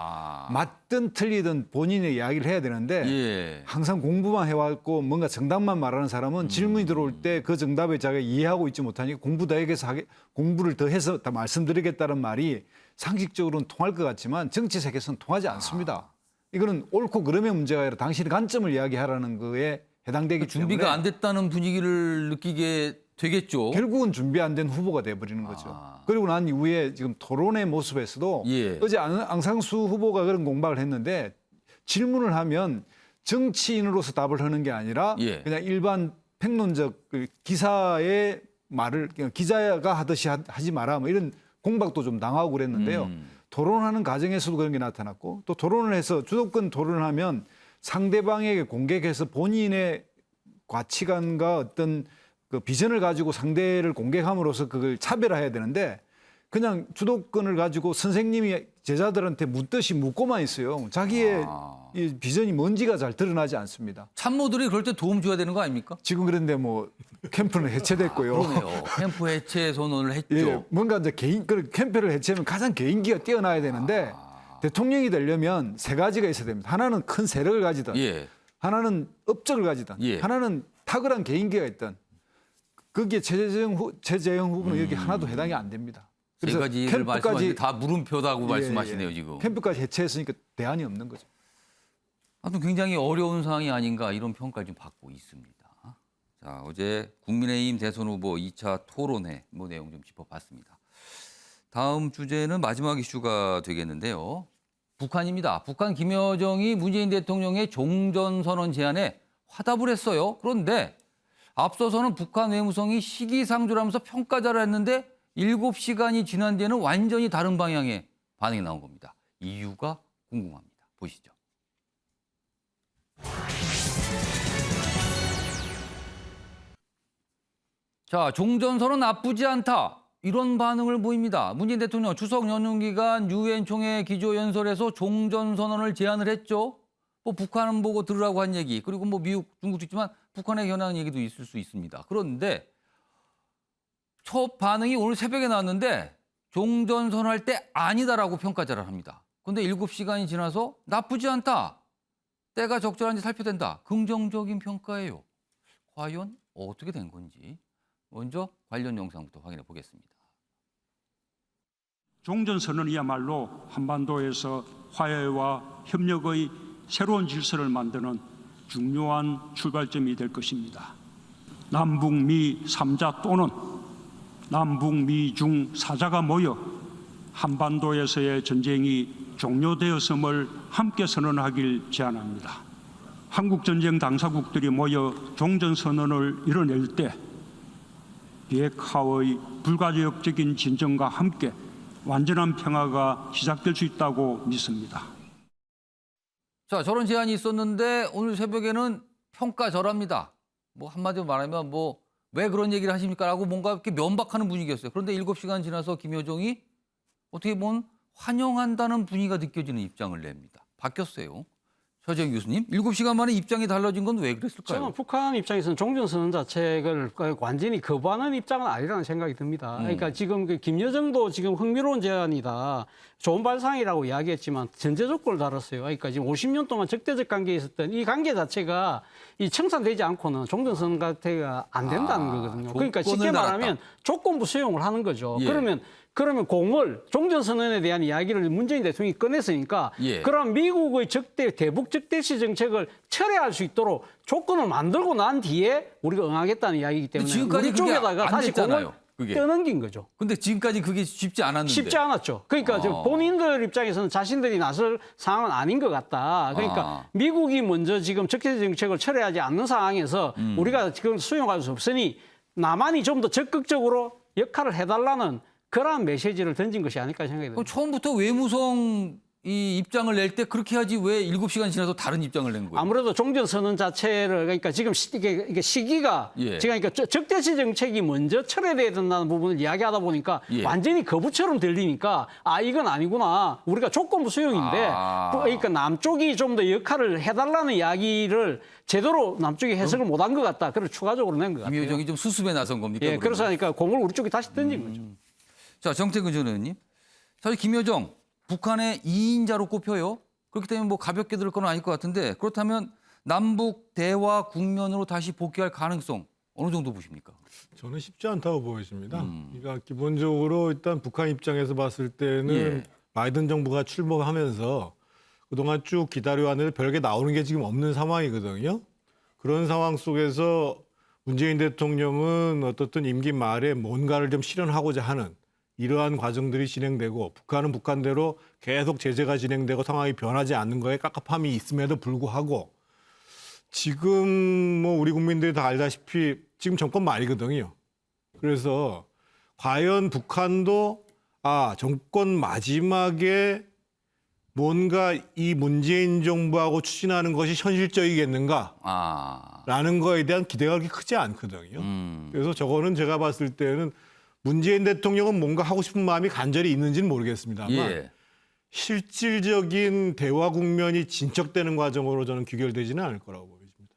맞든 틀리든 본인의 이야기를 해야 되는데 항상 공부만 해왔고 뭔가 정답만 말하는 사람은 질문이 들어올 때 그 정답에 자기가 이해하고 있지 못하니까 공부 더 해서 공부를 더 해서 다 말씀드리겠다는 말이 상식적으로는 통할 것 같지만 정치 세계에서는 통하지 않습니다. 이거는 옳고 그름의 문제가 아니라 당신의 관점을 이야기하라는 거에 해당되기 때문에 준비가 안 됐다는 분위기를 느끼게 되겠죠. 결국은 준비 안 된 후보가 돼버리는 거죠. 그리고 난 이후에 지금 토론의 모습에서도 어제 앙상수 후보가 그런 공박을 했는데 질문을 하면 정치인으로서 답을 하는 게 아니라 그냥 일반 평론적 기사의 말을 기자가 하듯이 하지 마라 뭐 이런 공박도 좀 당하고 그랬는데요. 토론하는 과정에서도 그런 게 나타났고 또 토론을 해서 주도권 토론을 하면 상대방에게 공격해서 본인의 가치관과 어떤 그 비전을 가지고 상대를 공격함으로써 그걸 차별화해야 되는데 그냥 주도권을 가지고 선생님이 제자들한테 묻듯이 묻고만 있어요. 자기의 이 비전이 뭔지가 잘 드러나지 않습니다. 참모들이 그럴 때 도움 줘야 되는 거 아닙니까? 지금 그런데 뭐 캠프는 해체됐고요. 그러네요. 캠프 해체 선언을 했죠. 뭔가 이제 캠프를 해체하면 가장 개인기가 뛰어나야 되는데 대통령이 되려면 세 가지가 있어야 됩니다. 하나는 큰 세력을 가지든 하나는 업적을 가지든 하나는 탁월한 개인기가 있든 거기에 최재형 후보는 여기 하나도 해당이 안 됩니다. 세 가지를 말씀하시는데 다 물음표다고 말씀하시네요. 지금. 캠프까지 해체했으니까 대안이 없는 거죠. 아무튼 굉장히 어려운 상황이 아닌가 이런 평가를 좀 받고 있습니다. 자, 어제 국민의힘 대선 후보 2차 토론회 뭐 내용 좀 짚어봤습니다. 다음 주제는 마지막 이슈가 되겠는데요. 북한입니다. 북한 김여정이 문재인 대통령의 종전선언 제안에 화답을 했어요. 그런데 앞서서는 북한 외무성이 시기상조라면서 평가자를 했는데 7시간이 지난 뒤에는 완전히 다른 방향의 반응이 나온 겁니다. 이유가 궁금합니다. 보시죠. 자, 종전선언 나쁘지 않다. 이런 반응을 보입니다. 문재인 대통령 추석 연휴 기간 유엔 총회 기조연설에서 종전선언을 제안을 했죠. 뭐 북한은 보고 들으라고 한 얘기, 그리고 뭐 미국, 중국도 있지만 북한에 겨냥한 얘기도 있을 수 있습니다. 그런데 첫 반응이 오늘 새벽에 나왔는데 종전선언할 때 아니다라고 평가자를 합니다. 그런데 7시간이 지나서 나쁘지 않다. 때가 적절한지 살펴된다. 긍정적인 평가예요. 과연 어떻게 된 건지 먼저 관련 영상부터 확인해 보겠습니다. 종전선언이야말로 한반도에서 화해와 협력의 새로운 질서를 만드는 중요한 출발점이 될 것입니다. 남북미 3자 또는 남북미 중 4자가 모여 한반도에서의 전쟁이 종료되었음을 함께 선언하길 제안합니다. 한국전쟁 당사국들이 모여 종전선언을 이뤄낼 때 비핵화의 불가역적인 진정과 함께 완전한 평화가 시작될 수 있다고 믿습니다. 자, 저런 제안이 있었는데 오늘 새벽에는 평가절합니다. 뭐 한마디로 말하면 뭐 왜 그런 얘기를 하십니까? 라고 뭔가 이렇게 면박하는 분위기였어요. 그런데 7시간 지나서 김여정이 어떻게 보면 환영한다는 분위기가 느껴지는 입장을 냅니다. 바뀌었어요. 최재형 교수님, 7시간 만에 입장이 달라진 건 왜 그랬을까요? 저는 북한 입장에서는 종전선언 자책을 완전히 거부하는 입장은 아니라는 생각이 듭니다. 그러니까 지금 그 김여정도 지금 흥미로운 제안이다. 좋은 발상이라고 이야기했지만 전제 조건을 달았어요. 그러니까 지금 50년 동안 적대적 관계에 있었던 이 관계 자체가 이 청산되지 않고는 종전선언 자체가 안 된다는 거거든요. 그러니까 쉽게 말하면 조건부 수용을 하는 거죠. 예. 그러면 공을 종전선언에 대한 이야기를 문재인 대통령이 꺼냈으니까 예. 그럼 미국의 대북 적대시 정책을 철회할 수 있도록 조건을 만들고 난 뒤에 우리가 응하겠다는 이야기이기 때문에 지금까지 우리 쪽에다가 안 다시 공을 됐잖아요, 그게. 떠넘긴 거죠. 근데 지금까지 그게 쉽지 않았는데. 쉽지 않았죠. 그러니까 본인들 입장에서는 자신들이 나설 상황은 아닌 것 같다. 그러니까 미국이 먼저 지금 적대시 정책을 철회하지 않는 상황에서 우리가 지금 수용할 수 없으니 남한이 좀 더 적극적으로 역할을 해달라는 그러한 메시지를 던진 것이 아닐까 생각이 듭니다. 처음부터 외무성 이 입장을 낼 때 그렇게 하지 왜 7시간 지나서 다른 입장을 낸 거예요? 아무래도 종전선언 자체를 그러니까 지금 이게 시기가 예. 지금 그러니까 적대시 정책이 먼저 철회돼야 된다는 부분을 이야기하다 보니까 예. 완전히 거부처럼 들리니까 이건 아니구나. 우리가 조건부 수용인데 그러니까 남쪽이 좀 더 역할을 해달라는 이야기를 제대로 남쪽이 해석을 못한 것 같다. 그걸 추가적으로 낸 것 같아요. 김여정이 좀 수습에 나선 겁니까? 예, 그래서 하니까 공을 우리 쪽에 다시 던진 거죠. 자, 정태근 전 의원님. 사실 김여정 북한의 2인자로 꼽혀요. 그렇기 때문에 뭐 가볍게 들을 건 아닐 것 같은데 그렇다면 남북 대화 국면으로 다시 복귀할 가능성 어느 정도 보십니까? 저는 쉽지 않다고 보여집니다. 그러니까 기본적으로 일단 북한 입장에서 봤을 때는 예. 바이든 정부가 출범하면서 그동안 쭉 기다려왔는데 별게 나오는 게 지금 없는 상황이거든요. 그런 상황 속에서 문재인 대통령은 어떻든 임기 말에 뭔가를 좀 실현하고자 하는 이러한 과정들이 진행되고 북한은 북한대로 계속 제재가 진행되고 상황이 변하지 않는 거에 깝깝함이 있음에도 불구하고 지금 뭐 우리 국민들이 다 알다시피 지금 정권 말이거든요. 그래서 과연 북한도 정권 마지막에 뭔가 이 문재인 정부하고 추진하는 것이 현실적이겠는가라는 거에 대한 기대가 그렇게 크지 않거든요. 그래서 저거는 제가 봤을 때는 문재인 대통령은 뭔가 하고 싶은 마음이 간절히 있는지는 모르겠습니다만 예. 실질적인 대화 국면이 진척되는 과정으로 저는 귀결되지는 않을 거라고 보여집니다.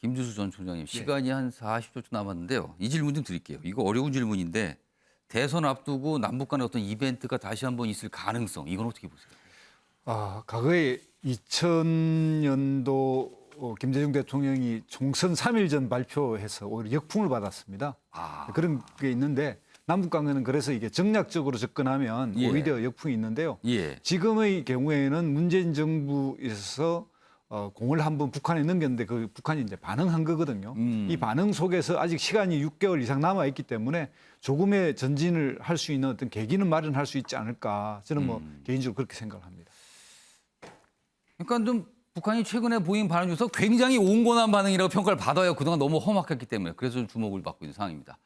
김주수 전 총장님, 시간이 한 40초쯤 남았는데요. 이 질문 좀 드릴게요. 이거 어려운 질문인데 대선 앞두고 남북 간의 어떤 이벤트가 다시 한번 있을 가능성, 이건 어떻게 보세요? 과거에 2000년도 김대중 대통령이 총선 3일 전 발표해서 오히려 역풍을 받았습니다. 그런 게 있는데 남북 관계는 그래서 이게 정략적으로 접근하면 오히려 역풍이 있는데요. 지금의 경우에는 문재인 정부에서 공을 한번 북한에 넘겼는데 그 북한이 이제 반응한 거거든요. 이 반응 속에서 아직 시간이 6개월 이상 남아 있기 때문에 조금의 전진을 할 수 있는 어떤 계기는 마련할 수 있지 않을까. 저는 뭐 개인적으로 그렇게 생각을 합니다. 그러니까 좀 북한이 최근에 보인 반응 중에서 굉장히 온건한 반응이라고 평가를 받아요. 그동안 너무 험악했기 때문에. 그래서 좀 주목을 받고 있는 상황입니다.